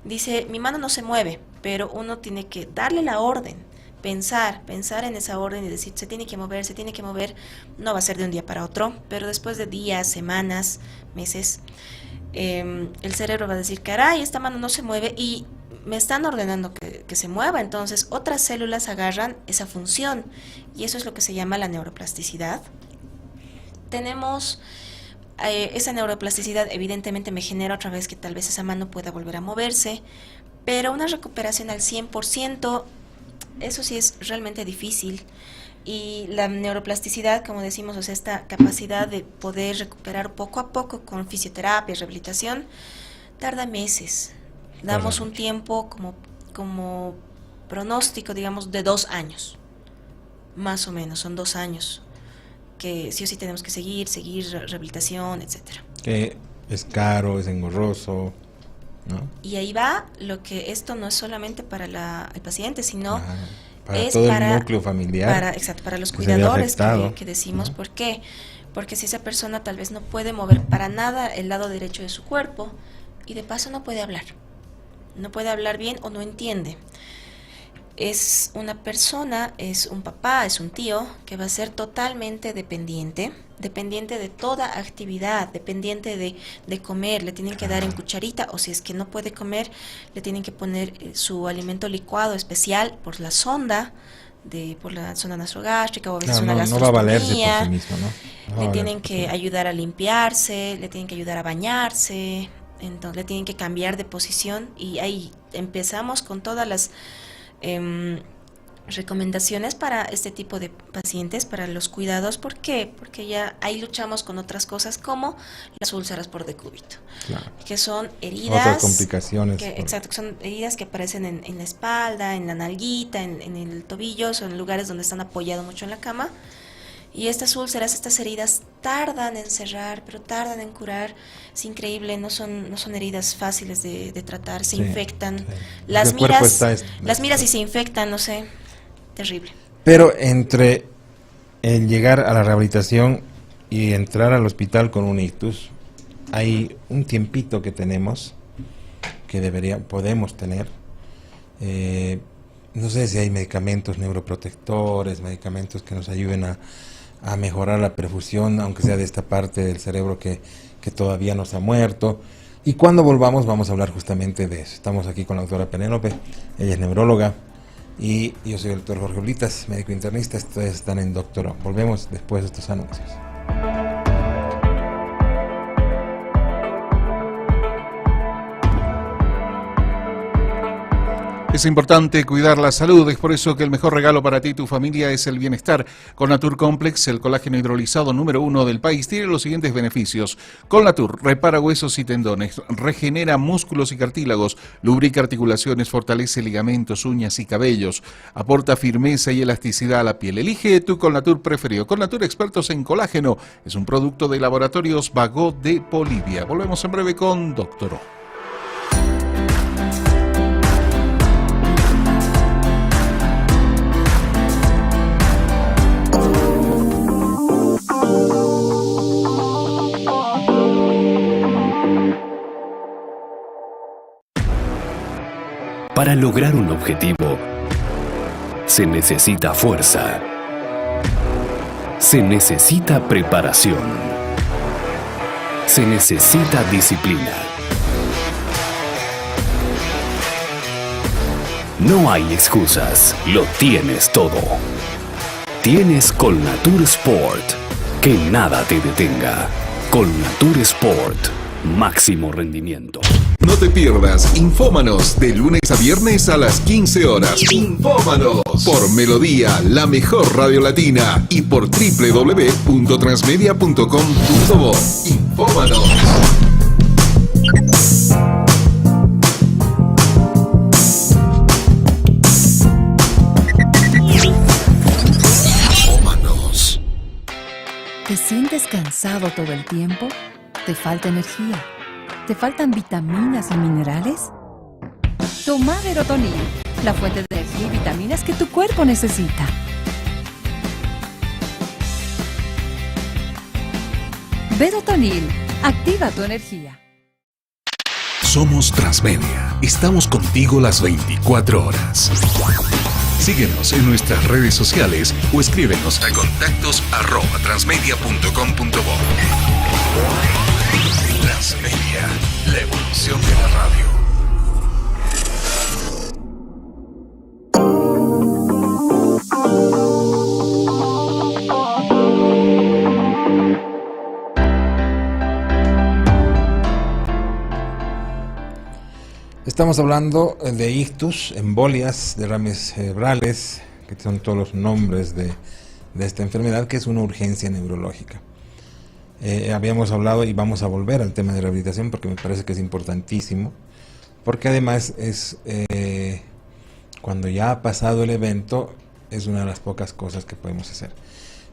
dice, mi mano no se mueve, pero uno tiene que darle la orden, pensar en esa orden y decir, se tiene que mover, no va a ser de un día para otro, pero después de días, semanas, meses, el cerebro va a decir, caray, esta mano no se mueve y me están ordenando que se mueva, entonces otras células agarran esa función y eso es lo que se llama la neuroplasticidad. Tenemos esa neuroplasticidad, evidentemente me genera otra vez que tal vez esa mano pueda volver a moverse, pero una recuperación al 100%, eso sí es realmente difícil. Y la neuroplasticidad, como decimos, o sea, esta capacidad de poder recuperar poco a poco con fisioterapia, rehabilitación, tarda meses. Damos un tiempo como pronóstico, digamos, de 2 años, más o menos, son 2 años, que sí o sí tenemos que seguir rehabilitación, etcétera. Que es caro, es engorroso, ¿no? Y ahí va lo que esto no es solamente para el paciente, sino para es todo para el núcleo familiar, para los cuidadores que decimos, ¿por qué? Porque si esa persona tal vez no puede mover para nada el lado derecho de su cuerpo y de paso no puede hablar bien o no entiende. Es una persona, es un papá, es un tío que va a ser totalmente dependiente de toda actividad, dependiente de comer, le tienen que dar en cucharita o si es que no puede comer, le tienen que poner su alimento licuado especial por la sonda nasogástrica o a veces una gastrostomía. No va a valerse por sí mismo, ¿no? Le tienen que ayudar a limpiarse, le tienen que ayudar a bañarse, entonces le tienen que cambiar de posición y ahí empezamos con todas las recomendaciones para este tipo de pacientes, para los cuidados. ¿Por qué? Porque ya ahí luchamos con otras cosas como las úlceras por decúbito, que son heridas, otras complicaciones, exacto, que son heridas que aparecen en la espalda, en la nalguita, en el tobillo, son lugares donde están apoyados mucho en la cama. Y estas úlceras, estas heridas tardan en cerrar, pero tardan en curar. Es increíble, no son heridas fáciles de tratar, se infectan. Las miras y se infectan, no sé, terrible. Pero entre el llegar a la rehabilitación y entrar al hospital con un ictus, hay un tiempito que tenemos, que podemos tener. No sé si hay medicamentos neuroprotectores, medicamentos que nos ayuden a mejorar la perfusión, aunque sea de esta parte del cerebro que todavía no se ha muerto. Y cuando volvamos vamos a hablar justamente de eso. Estamos aquí con la doctora Penélope, ella es neuróloga, y yo soy el doctor Jorge Oblitas, médico internista. Ustedes están en Doctor O. Volvemos después de estos anuncios. Es importante cuidar la salud, es por eso que el mejor regalo para ti y tu familia es el bienestar. Colnatur Complex, el colágeno hidrolizado número 1 del país, tiene los siguientes beneficios. Colnatur repara huesos y tendones, regenera músculos y cartílagos, lubrica articulaciones, fortalece ligamentos, uñas y cabellos, aporta firmeza y elasticidad a la piel. Elige tu Colnatur preferido. Colnatur, expertos en colágeno, es un producto de Laboratorios Vago de Bolivia. Volvemos en breve con Doctor O. Para lograr un objetivo, se necesita fuerza. Se necesita preparación. Se necesita disciplina. No hay excusas, lo tienes todo. Tienes Colnatur Sport, que nada te detenga. Colnatur Sport, máximo rendimiento. No te pierdas Infómanos de lunes a viernes a las 15 horas. Infómanos por Melodía, la mejor radio latina, y por www.transmedia.com.bo. Infómanos. Infómanos. ¿Te sientes cansado todo el tiempo? ¿Te falta energía? ¿Te faltan vitaminas y minerales? Toma Verotonil, la fuente de energía y vitaminas que tu cuerpo necesita. Verotonil, activa tu energía. Somos Transmedia. Estamos contigo las 24 horas. Síguenos en nuestras redes sociales o escríbenos a contactos@transmedia.com.bo. Transmedia, la evolución de la radio. Estamos hablando de ictus, embolias, derrames cerebrales, que son todos los nombres de esta enfermedad, que es una urgencia neurológica. Habíamos hablado y vamos a volver al tema de rehabilitación porque me parece que es importantísimo, porque además es cuando ya ha pasado el evento, es una de las pocas cosas que podemos hacer.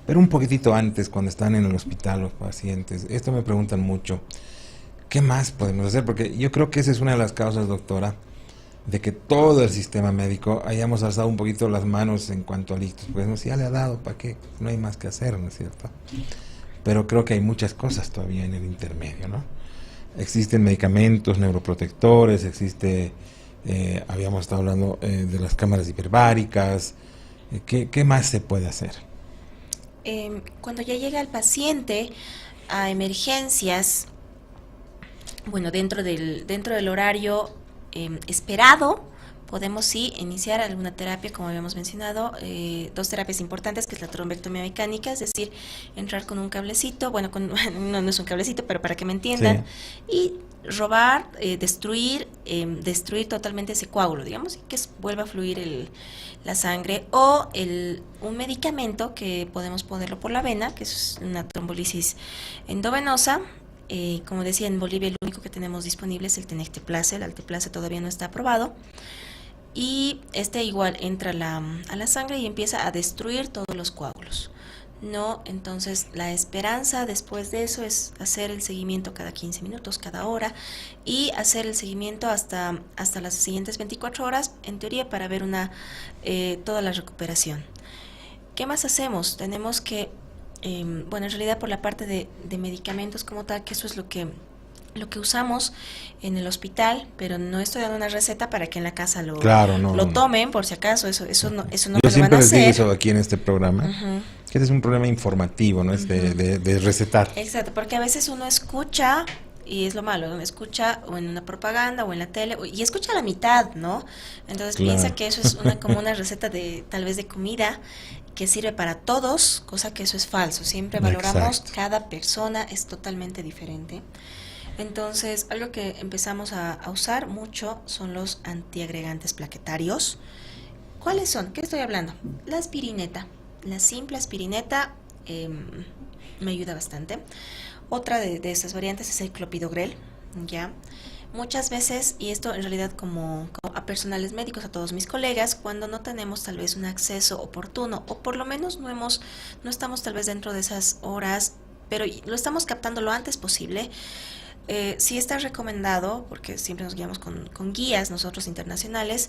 Pero un poquitito antes, cuando están en el hospital los pacientes, esto me preguntan mucho, ¿qué más podemos hacer? Porque yo creo que esa es una de las causas, doctora, de que todo el sistema médico hayamos alzado un poquito las manos en cuanto al ictus. Pues no, si ya le ha dado, ¿para qué? No hay más que hacer, ¿no es cierto? Pero creo que hay muchas cosas todavía en el intermedio, ¿no? Existen medicamentos neuroprotectores, habíamos estado hablando de las cámaras hiperbáricas. ¿Qué más se puede hacer? Cuando ya llega el paciente a emergencias, bueno, dentro del horario esperado, podemos sí iniciar alguna terapia, como habíamos mencionado, 2 terapias importantes, que es la trombectomía mecánica, es decir, entrar con un cablecito, bueno, no es un cablecito, pero para que me entiendan, sí. Y robar, destruir totalmente ese coágulo, digamos, y que vuelva a fluir la sangre, o un medicamento que podemos ponerlo por la vena, que es una trombolisis endovenosa. Como decía, en Bolivia el único que tenemos disponible es el Tenecteplase, el Alteplase todavía no está aprobado. Y igual entra a la sangre y empieza a destruir todos los coágulos. No, entonces la esperanza después de eso es hacer el seguimiento cada 15 minutos, cada hora, y hacer el seguimiento hasta las siguientes 24 horas, en teoría, para ver toda la recuperación. ¿Qué más hacemos? Tenemos que, en realidad por la parte de medicamentos como tal, que eso es lo que usamos en el hospital, pero no estoy dando una receta para que en la casa lo tomen, por si acaso, eso no me lo van a hacer. Yo siempre les digo eso aquí en este programa, que este es un programa informativo, no es de recetar. Exacto, porque a veces uno escucha, y es lo malo, uno escucha o en una propaganda o en la tele, y escucha la mitad, ¿no? Entonces piensa que eso es como una receta tal vez de comida, que sirve para todos, cosa que eso es falso. Siempre valoramos, cada persona es totalmente diferente. Entonces, algo que empezamos a usar mucho son los antiagregantes plaquetarios. ¿Cuáles son? ¿Qué estoy hablando? La aspirineta, la simple aspirineta me ayuda bastante. Otra de estas variantes es el clopidogrel, ¿ya? Muchas veces, y esto en realidad como a personales médicos, a todos mis colegas, cuando no tenemos tal vez un acceso oportuno, o por lo menos no estamos tal vez dentro de esas horas, pero lo estamos captando lo antes posible, sí está recomendado, porque siempre nos guiamos con guías nosotros internacionales,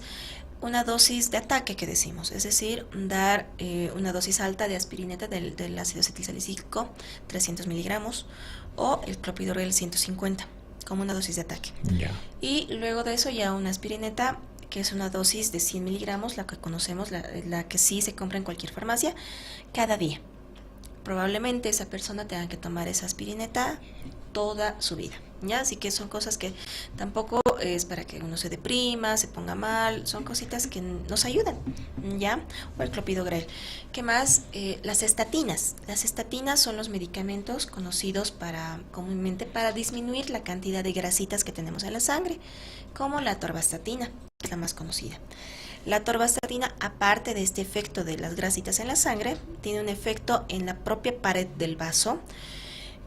una dosis de ataque que decimos, es decir, dar una dosis alta de aspirineta del ácido acetilsalicílico, 300 miligramos, o el clopidogrel 150, como una dosis de ataque. Ya. Y luego de eso ya una aspirineta, que es una dosis de 100 miligramos, la que conocemos, la que sí se compra en cualquier farmacia, cada día. Probablemente esa persona tenga que tomar esa aspirineta toda su vida, ¿ya? Así que son cosas que tampoco es para que uno se deprima, se ponga mal, son cositas que nos ayudan, ¿ya? O el clopidogrel. ¿Qué más? Las estatinas. Las estatinas son los medicamentos conocidos comúnmente para disminuir la cantidad de grasitas que tenemos en la sangre, como la atorvastatina, que es la más conocida. La atorvastatina, aparte de este efecto de las grasitas en la sangre, tiene un efecto en la propia pared del vaso,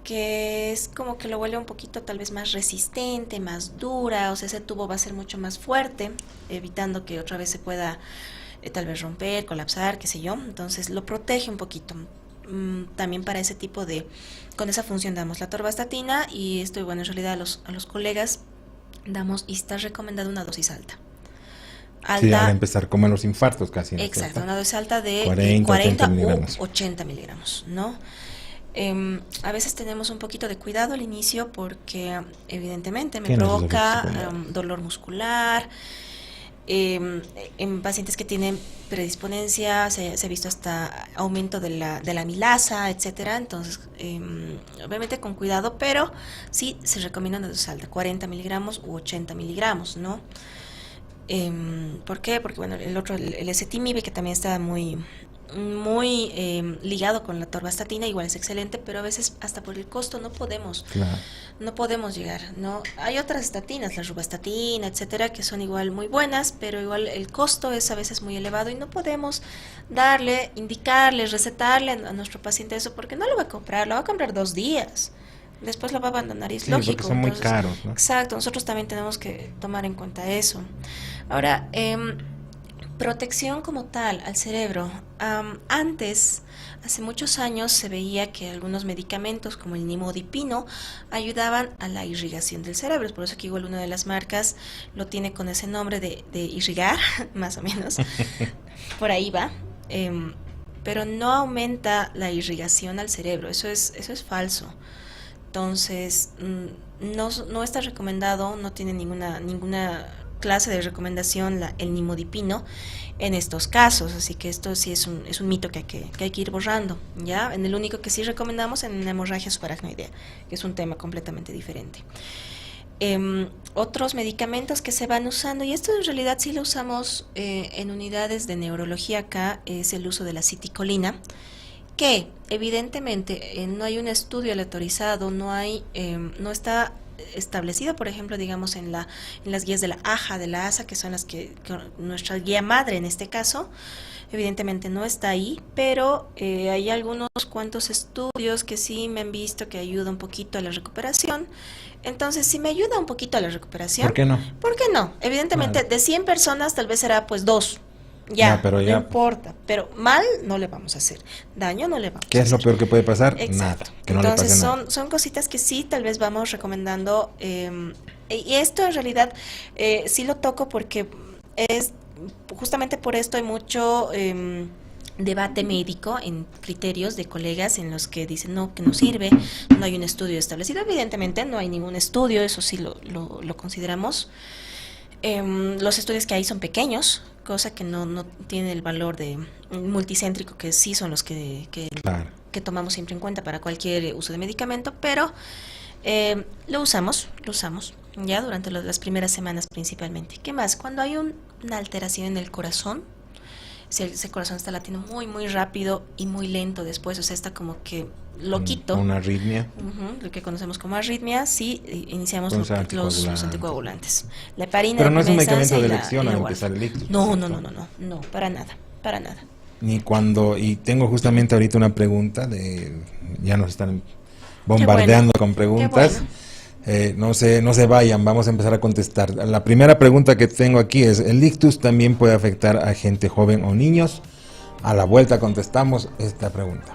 que es como que lo vuelve un poquito tal vez más resistente, más dura, o sea, ese tubo va a ser mucho más fuerte, evitando que otra vez se pueda tal vez romper, colapsar, qué sé yo. Entonces lo protege un poquito. También para ese tipo con esa función damos la atorvastatina, y esto, bueno, en realidad a los colegas damos, y está recomendada una dosis alta. Sí, al empezar como en los infartos casi, ¿no? Exacto, una dosis alta de 40 u 80 miligramos, ¿no? A veces tenemos un poquito de cuidado al inicio porque evidentemente me provoca dolor muscular. En pacientes que tienen predisponencia se ha visto hasta aumento de la amilasa, etcétera. Entonces, obviamente con cuidado, pero sí se recomienda una dosis alta, 40 miligramos u 80 miligramos, ¿no? ¿Por qué? Porque, bueno, el ezetimibe, que también está muy ligado con la atorvastatina, igual es excelente, pero a veces hasta por el costo no podemos llegar, ¿no? Hay otras estatinas, la robastatina, etcétera, que son igual muy buenas, pero igual el costo es a veces muy elevado y no podemos indicarle, recetarle a nuestro paciente eso, porque no lo va a comprar, lo va a comprar 2 días. Después lo va a abandonar y es lógico. Porque son muy caros, ¿no? Exacto, nosotros también tenemos que tomar en cuenta eso. Ahora, protección como tal al cerebro. Antes, hace muchos años, se veía que algunos medicamentos como el nimodipino ayudaban a la irrigación del cerebro. Es por eso que igual una de las marcas lo tiene con ese nombre de irrigar, más o menos. Por ahí va. Pero no aumenta la irrigación al cerebro. Eso es falso. Entonces, no está recomendado, no tiene ninguna clase de recomendación el nimodipino en estos casos, así que esto sí es un mito que hay que ir borrando, ¿ya? En el único que sí recomendamos en la hemorragia subaracnoidea, que es un tema completamente diferente. Otros medicamentos que se van usando, y esto en realidad sí lo usamos en unidades de neurología acá, es el uso de la citicolina, que evidentemente no hay un estudio aleatorizado, no está establecido, por ejemplo, digamos en las guías de la AJA, de la ASA, que son las que nuestra guía madre en este caso, evidentemente no está ahí, pero hay algunos cuantos estudios que sí me han visto que ayuda un poquito a la recuperación. Entonces, si me ayuda un poquito a la recuperación, ¿por qué no? ¿Por qué no? Evidentemente, de 100 personas tal vez será pues 2. Ya, no importa, pero mal no le vamos a hacer, daño no le vamos a hacer. ¿Qué es lo peor que puede pasar? Exacto. Nada, que no Entonces le pase nada. Son cositas que sí tal vez vamos recomendando, y esto en realidad sí lo toco porque es justamente por esto hay mucho debate médico en criterios de colegas en los que dicen no, que no sirve, no hay un estudio establecido. Evidentemente no hay ningún estudio, eso sí lo consideramos. Los estudios que hay son pequeños, cosa que no tiene el valor de multicéntrico, que sí son los que tomamos siempre en cuenta para cualquier uso de medicamento, pero lo usamos ya durante las primeras semanas principalmente. ¿Qué más? Cuando hay una alteración en el corazón, si ese corazón está latiendo muy, muy rápido y muy lento después, o sea, está como que loquito. Una arritmia. Lo que conocemos como arritmia, sí, iniciamos Con los anticoagulantes. La heparina. Pero no es un medicamento de y elección al la empezar el ictus. no, para nada, para nada. Ni cuando, y tengo justamente ahorita una pregunta ya nos están bombardeando con preguntas. No se vayan, vamos a empezar a contestar. La primera pregunta que tengo aquí es, ¿el ictus también puede afectar a gente joven o niños? A la vuelta contestamos esta pregunta.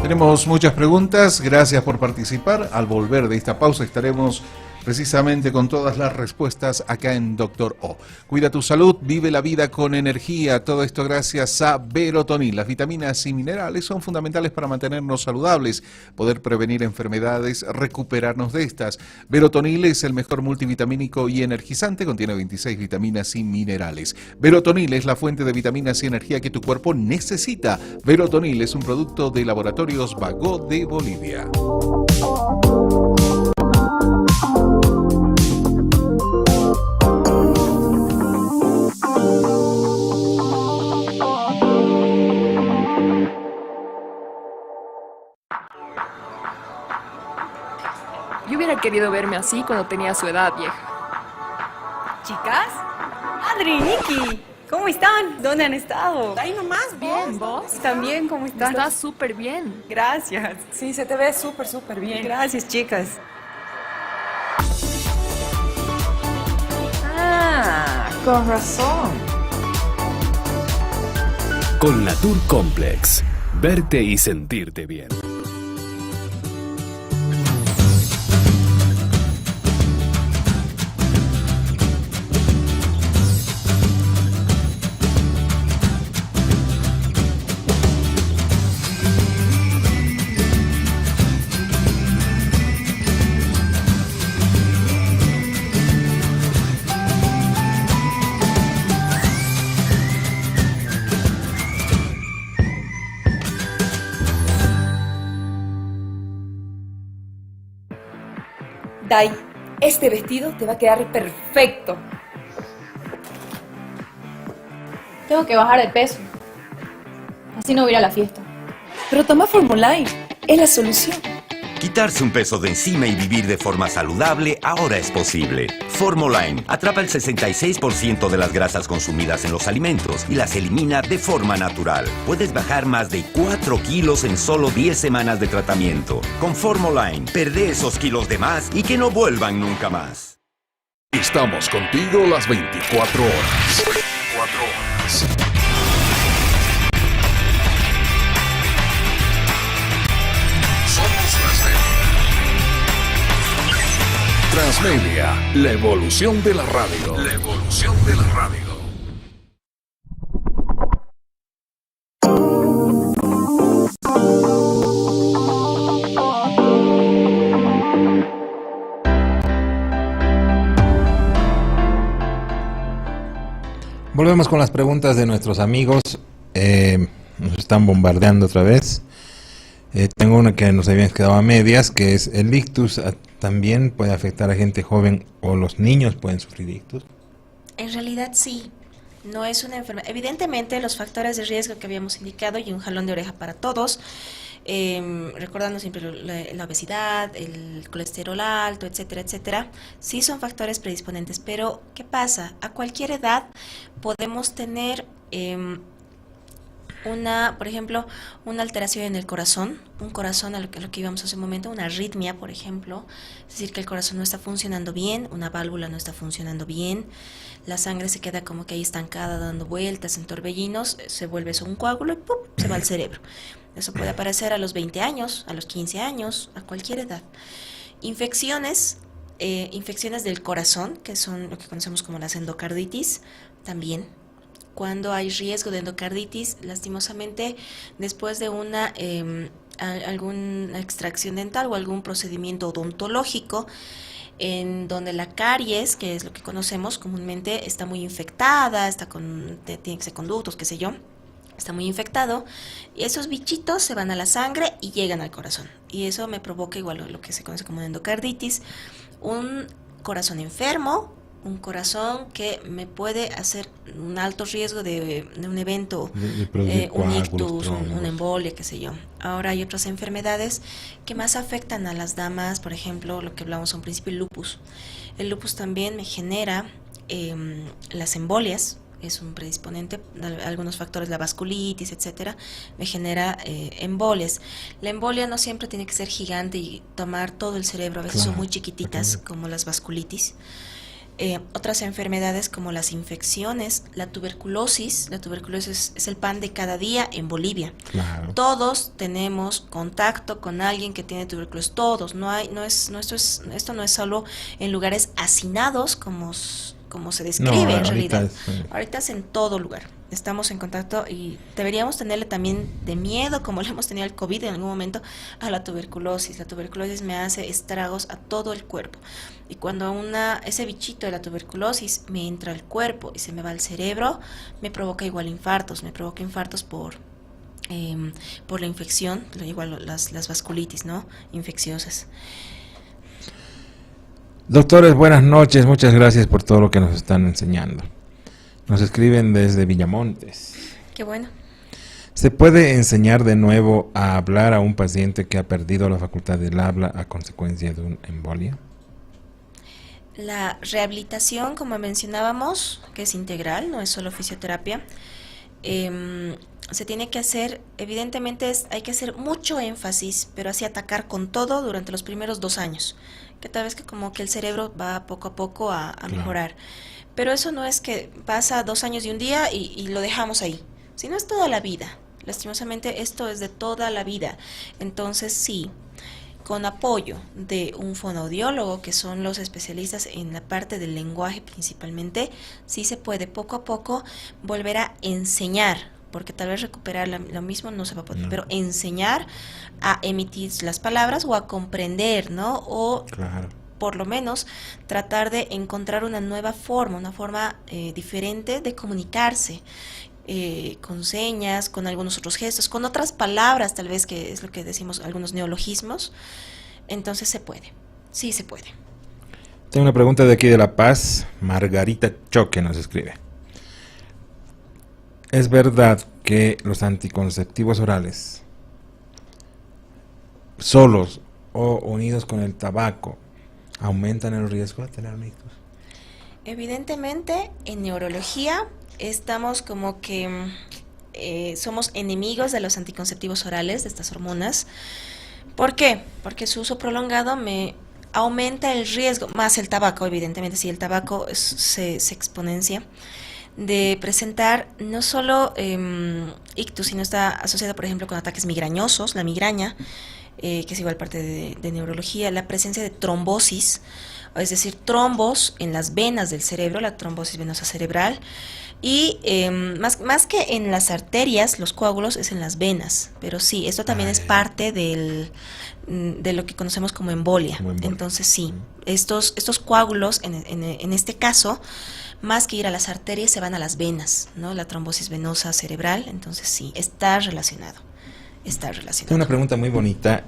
Tenemos muchas preguntas, gracias por participar. Al volver de esta pausa estaremos precisamente con todas las respuestas acá en Doctor O. Cuida tu salud, vive la vida con energía. Todo esto gracias a Verotonil. Las vitaminas y minerales son fundamentales para mantenernos saludables, poder prevenir enfermedades, recuperarnos de estas. Verotonil es el mejor multivitamínico y energizante, contiene 26 vitaminas y minerales. Verotonil es la fuente de vitaminas y energía que tu cuerpo necesita. Verotonil es un producto de Laboratorios Bagó de Bolivia. Yo hubiera querido verme así cuando tenía su edad, vieja. ¿Chicas? Adri, Nikki, ¿cómo están? ¿Dónde han estado? Ahí nomás, bien. ¿Vos? También, ¿cómo están? Estás súper bien. Gracias. Sí, se te ve súper bien. Gracias, chicas. Ah, con razón. Con Natur Complex, verte y sentirte bien. Dai, este vestido te va a quedar perfecto. Tengo que bajar de peso. Así no voy a ir a la fiesta. Pero toma Formuline, es la solución. Quitarse un peso de encima y vivir de forma saludable ahora es posible. Formuline atrapa el 66% de las grasas consumidas en los alimentos y las elimina de forma natural. Puedes bajar más de 4 kilos en solo 10 semanas de tratamiento. Con Formuline, perdé esos kilos de más y que no vuelvan nunca más. Estamos contigo las 24 horas. 24 horas. Transmedia, la evolución de la radio. La evolución de la radio. Volvemos con las preguntas de nuestros amigos. Nos están bombardeando otra vez. Tengo una que nos habíamos quedado a medias, que es el ictus también puede afectar a gente joven o los niños pueden sufrir ictus. En realidad sí, no es una enfermedad. Evidentemente los factores de riesgo que habíamos indicado y un jalón de oreja para todos, recordando siempre la obesidad, el colesterol alto, etcétera, etcétera, sí son factores predisponentes, pero ¿qué pasa? A cualquier edad podemos tener por ejemplo, una alteración en el corazón, un corazón a lo que íbamos hace un momento, una arritmia, por ejemplo, es decir, que el corazón no está funcionando bien, una válvula no está funcionando bien, la sangre se queda como que ahí estancada, dando vueltas en torbellinos, se vuelve eso un coágulo y ¡pum!, se va al cerebro. Eso puede aparecer a los 20 años, a los 15 años, a cualquier edad. Infecciones del corazón, que son lo que conocemos como las endocarditis, también. Cuando hay riesgo de endocarditis, lastimosamente, después de alguna extracción dental o algún procedimiento odontológico, en donde la caries, que es lo que conocemos comúnmente, está muy infectada, tiene que ser conductos, qué sé yo, está muy infectado, y esos bichitos se van a la sangre y llegan al corazón. Y eso me provoca igual lo que se conoce como endocarditis, un corazón enfermo, un corazón que me puede hacer un alto riesgo de un evento, un ictus, una embolia, qué sé yo. Ahora hay otras enfermedades que más afectan a las damas, por ejemplo, lo que hablamos al principio, el lupus. El lupus también me genera las embolias, es un predisponente, algunos factores, la vasculitis, etcétera, me genera embolias. La embolia no siempre tiene que ser gigante y tomar todo el cerebro, a veces son muy chiquititas, como las vasculitis. Otras enfermedades como las infecciones, la tuberculosis es el pan de cada día en Bolivia. Claro. Todos tenemos contacto con alguien que tiene tuberculosis, todos, esto no es solo en lugares hacinados como se describe en realidad. Ahorita es en todo lugar. Estamos en contacto y deberíamos tenerle también de miedo, como le hemos tenido al COVID en algún momento, a la tuberculosis. La tuberculosis me hace estragos a todo el cuerpo. Y cuando ese bichito de la tuberculosis me entra al cuerpo y se me va al cerebro, me provoca igual infartos. Me provoca infartos por la infección, igual las vasculitis, ¿no? Infecciosas. Doctores, buenas noches, muchas gracias por todo lo que nos están enseñando. Nos escriben desde Villamontes. Qué bueno. ¿Se puede enseñar de nuevo a hablar a un paciente que ha perdido la facultad del habla a consecuencia de una embolia? La rehabilitación, como mencionábamos, que es integral, no es solo fisioterapia, se tiene que hacer, evidentemente hay que hacer mucho énfasis, pero así atacar con todo durante los primeros 2 años, que tal vez que como que el cerebro va poco a poco a mejorar. Pero eso no es que pasa 2 años y un día y lo dejamos ahí, sino es toda la vida. Lastimosamente esto es de toda la vida. Entonces sí, con apoyo de un fonoaudiólogo, que son los especialistas en la parte del lenguaje principalmente, sí se puede poco a poco volver a enseñar, porque tal vez recuperar lo mismo no se va a poder, pero enseñar a emitir las palabras o a comprender, ¿no? O por lo menos tratar de encontrar una nueva forma, diferente de comunicarse, con señas, con algunos otros gestos, con otras palabras, tal vez, que es lo que decimos, algunos neologismos. Entonces se puede, sí se puede. Tengo una pregunta de aquí de La Paz. Margarita Choque nos escribe: ¿es verdad que los anticonceptivos orales, solos o unidos con el tabaco, aumentan el riesgo de tener un ictus? Evidentemente, en neurología estamos como que somos enemigos de los anticonceptivos orales, de estas hormonas. ¿Por qué? Porque su uso prolongado me aumenta el riesgo, más el tabaco, evidentemente, si el tabaco se exponencia, de presentar no solo ictus, sino está asociado, por ejemplo, con ataques migrañosos, la migraña, que es igual parte de neurología, la presencia de trombosis, es decir, trombos en las venas del cerebro, la trombosis venosa cerebral, y más que en las arterias, los coágulos, es en las venas, pero sí, esto también es parte de lo que conocemos como embolia. Entonces sí, estos coágulos, en este caso, más que ir a las arterias, se van a las venas, ¿no? La trombosis venosa cerebral, entonces sí, está relacionado. Tengo una pregunta muy bonita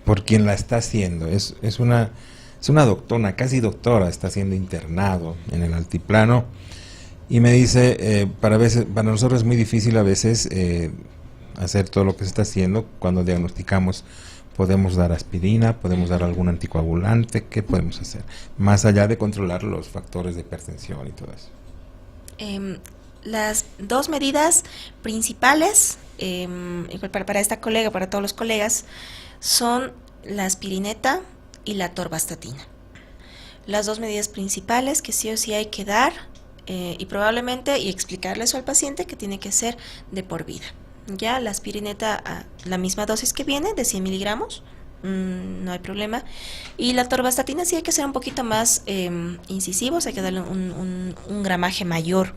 por quien la está haciendo. Es una doctora, casi doctora, está siendo internado en el altiplano, y me dice, para nosotros es muy difícil a veces hacer todo lo que se está haciendo. Cuando diagnosticamos, podemos dar aspirina, podemos dar algún anticoagulante. ¿Qué podemos hacer? Más allá de controlar los factores de hipertensión y todo eso. Las 2 medidas principales, para esta colega, para todos los colegas, son la aspirineta y la atorvastatina. Las 2 medidas principales que sí o sí hay que dar, y probablemente, y explicarle eso al paciente, que tiene que ser de por vida. Ya la aspirineta, la misma dosis que viene, de 100 miligramos, no hay problema. Y la atorvastatina sí hay que ser un poquito más incisivos, hay que darle un gramaje mayor,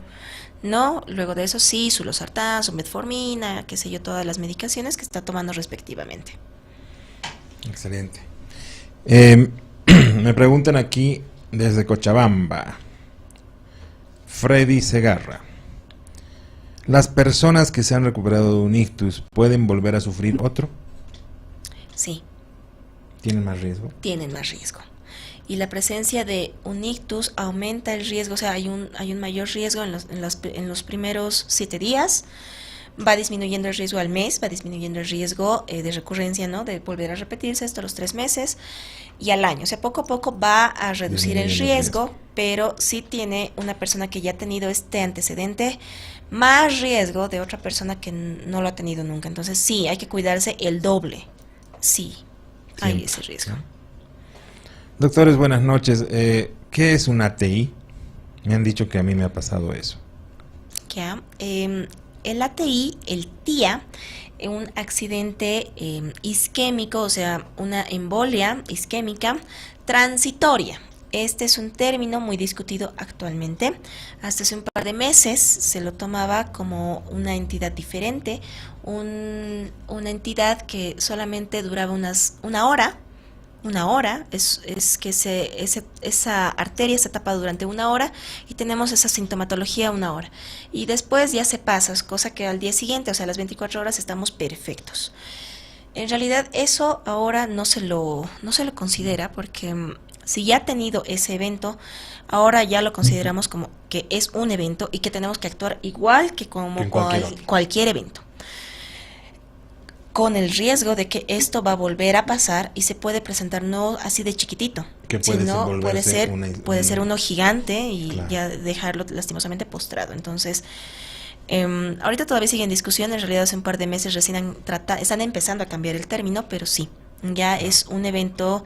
¿no? Luego de eso sí, su losartán, su metformina, qué sé yo, todas las medicaciones que está tomando respectivamente. Excelente. Me preguntan aquí desde Cochabamba, Freddy Segarra: ¿las personas que se han recuperado de un ictus pueden volver a sufrir otro? Sí. ¿Tienen más riesgo? Tienen más riesgo. y la presencia de un ictus aumenta el riesgo, o sea, hay un mayor riesgo en los primeros 7 días, va disminuyendo el riesgo al mes, va disminuyendo el riesgo de recurrencia, ¿no? De volver a repetirse esto a los 3 meses y al año. O sea, poco a poco va a reducir el riesgo, pero sí tiene una persona que ya ha tenido este antecedente más riesgo de otra persona que no lo ha tenido nunca. Entonces sí, hay que cuidarse el doble. Sí, hay ese riesgo. Doctores, buenas noches. ¿Qué es un ATI? Me han dicho que a mí me ha pasado eso. Ya, el ATI, el TIA, un accidente isquémico, o sea, una embolia isquémica transitoria. Este es un término muy discutido actualmente. Hasta hace un par de meses se lo tomaba como una entidad diferente, una entidad que solamente duraba una hora. Una hora, es que esa arteria se tapa durante 1 hora y tenemos esa sintomatología 1 hora. Y después ya se pasa, cosa que al día siguiente, o sea, a las 24 horas estamos perfectos. En realidad eso ahora no se lo considera, porque si ya ha tenido ese evento, ahora ya lo consideramos como que es un evento y que tenemos que actuar igual que como cualquier evento, con el riesgo de que esto va a volver a pasar y se puede presentar no así de chiquitito, sino puede ser uno gigante y ya dejarlo lastimosamente postrado. Entonces, ahorita todavía sigue en discusión. En realidad hace un par de meses recién están empezando a cambiar el término, pero sí, ya es un evento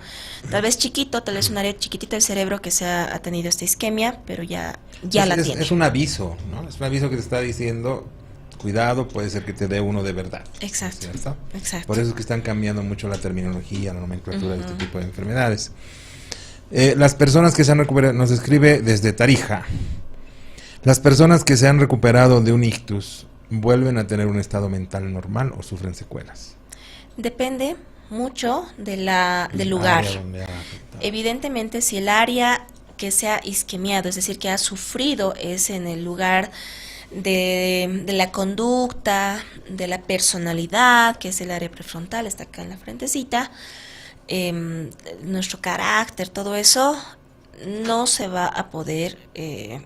tal vez chiquito, tal vez un área chiquitita del cerebro que ha tenido esta isquemia, pero ya la tiene. Es un aviso, ¿no? Es un aviso que te está diciendo: cuidado, puede ser que te dé uno de verdad. Exacto. ¿Cierto? Exacto. Por eso es que están cambiando mucho la terminología, la nomenclatura de este tipo de enfermedades. Las personas que se han recuperado, nos escribe desde Tarija, las personas que se han recuperado de un ictus, ¿vuelven a tener un estado mental normal o sufren secuelas? Depende mucho del lugar. Evidentemente, si el área que se ha isquemiado, es decir, que ha sufrido, es en el lugar de la conducta, de la personalidad, que es el área prefrontal, está acá en la frentecita, nuestro carácter, todo eso no se va a poder,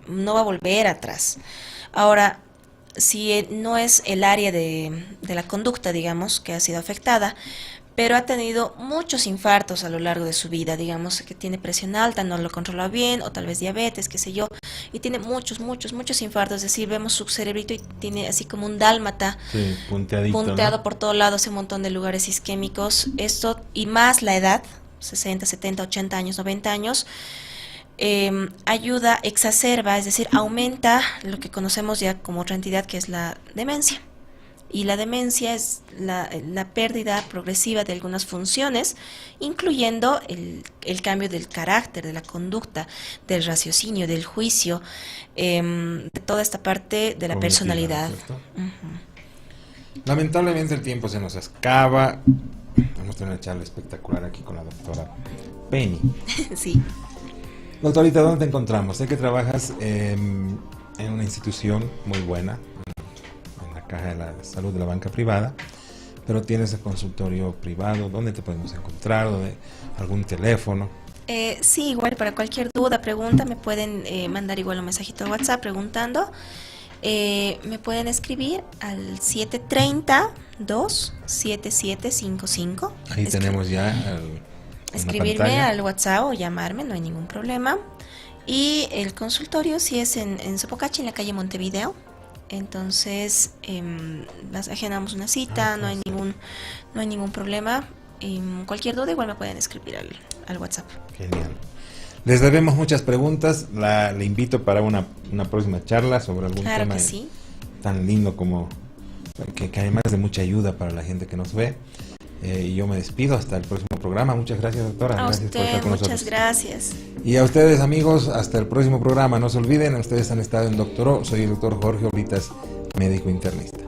no va a volver atrás. Ahora, si no es el área de la conducta, digamos, que ha sido afectada, pero ha tenido muchos infartos a lo largo de su vida, digamos que tiene presión alta, no lo controla bien, o tal vez diabetes, qué sé yo, y tiene muchos infartos, es decir, vemos su cerebrito y tiene así como un dálmata, punteado, ¿no? Por todos lados, un montón de lugares isquémicos, esto y más la edad, 60, 70, 80 años, 90 años, ayuda, exacerba, es decir, aumenta lo que conocemos ya como otra entidad, que es la demencia. Y la demencia es la pérdida progresiva de algunas funciones, incluyendo el cambio del carácter, de la conducta, del raciocinio, del juicio, de toda esta parte de la personalidad. Lamentablemente el tiempo se nos acaba. Vamos a tener una charla espectacular aquí con la doctora Penny. Sí. Doctorita, ¿dónde te encontramos? Sé que trabajas en una institución muy buena, Caja de la Salud de la banca privada, pero tienes el consultorio privado. ¿Dónde te podemos encontrar? ¿Algún teléfono? Sí, igual para cualquier duda, pregunta, me pueden mandar igual un mensajito al WhatsApp preguntando. Me pueden escribir al 730-27755. Ahí tenemos ya escribirme al WhatsApp o llamarme, no hay ningún problema. Y el consultorio sí es en Sopocachi, en la calle Montevideo. Entonces, agendamos una cita, no hay ningún problema. Cualquier duda igual me pueden escribir al WhatsApp. Genial. Les debemos muchas preguntas. Le invito para una próxima charla sobre algún tema tan lindo como que además es de mucha ayuda para la gente que nos ve. Y yo me despido hasta el próximo programa. Muchas gracias, doctora. A gracias usted, por estar con nosotros. Muchas gracias. Y a ustedes, amigos, hasta el próximo programa. No se olviden, ustedes han estado en Doctor O. Soy el doctor Jorge Oblitas, médico internista.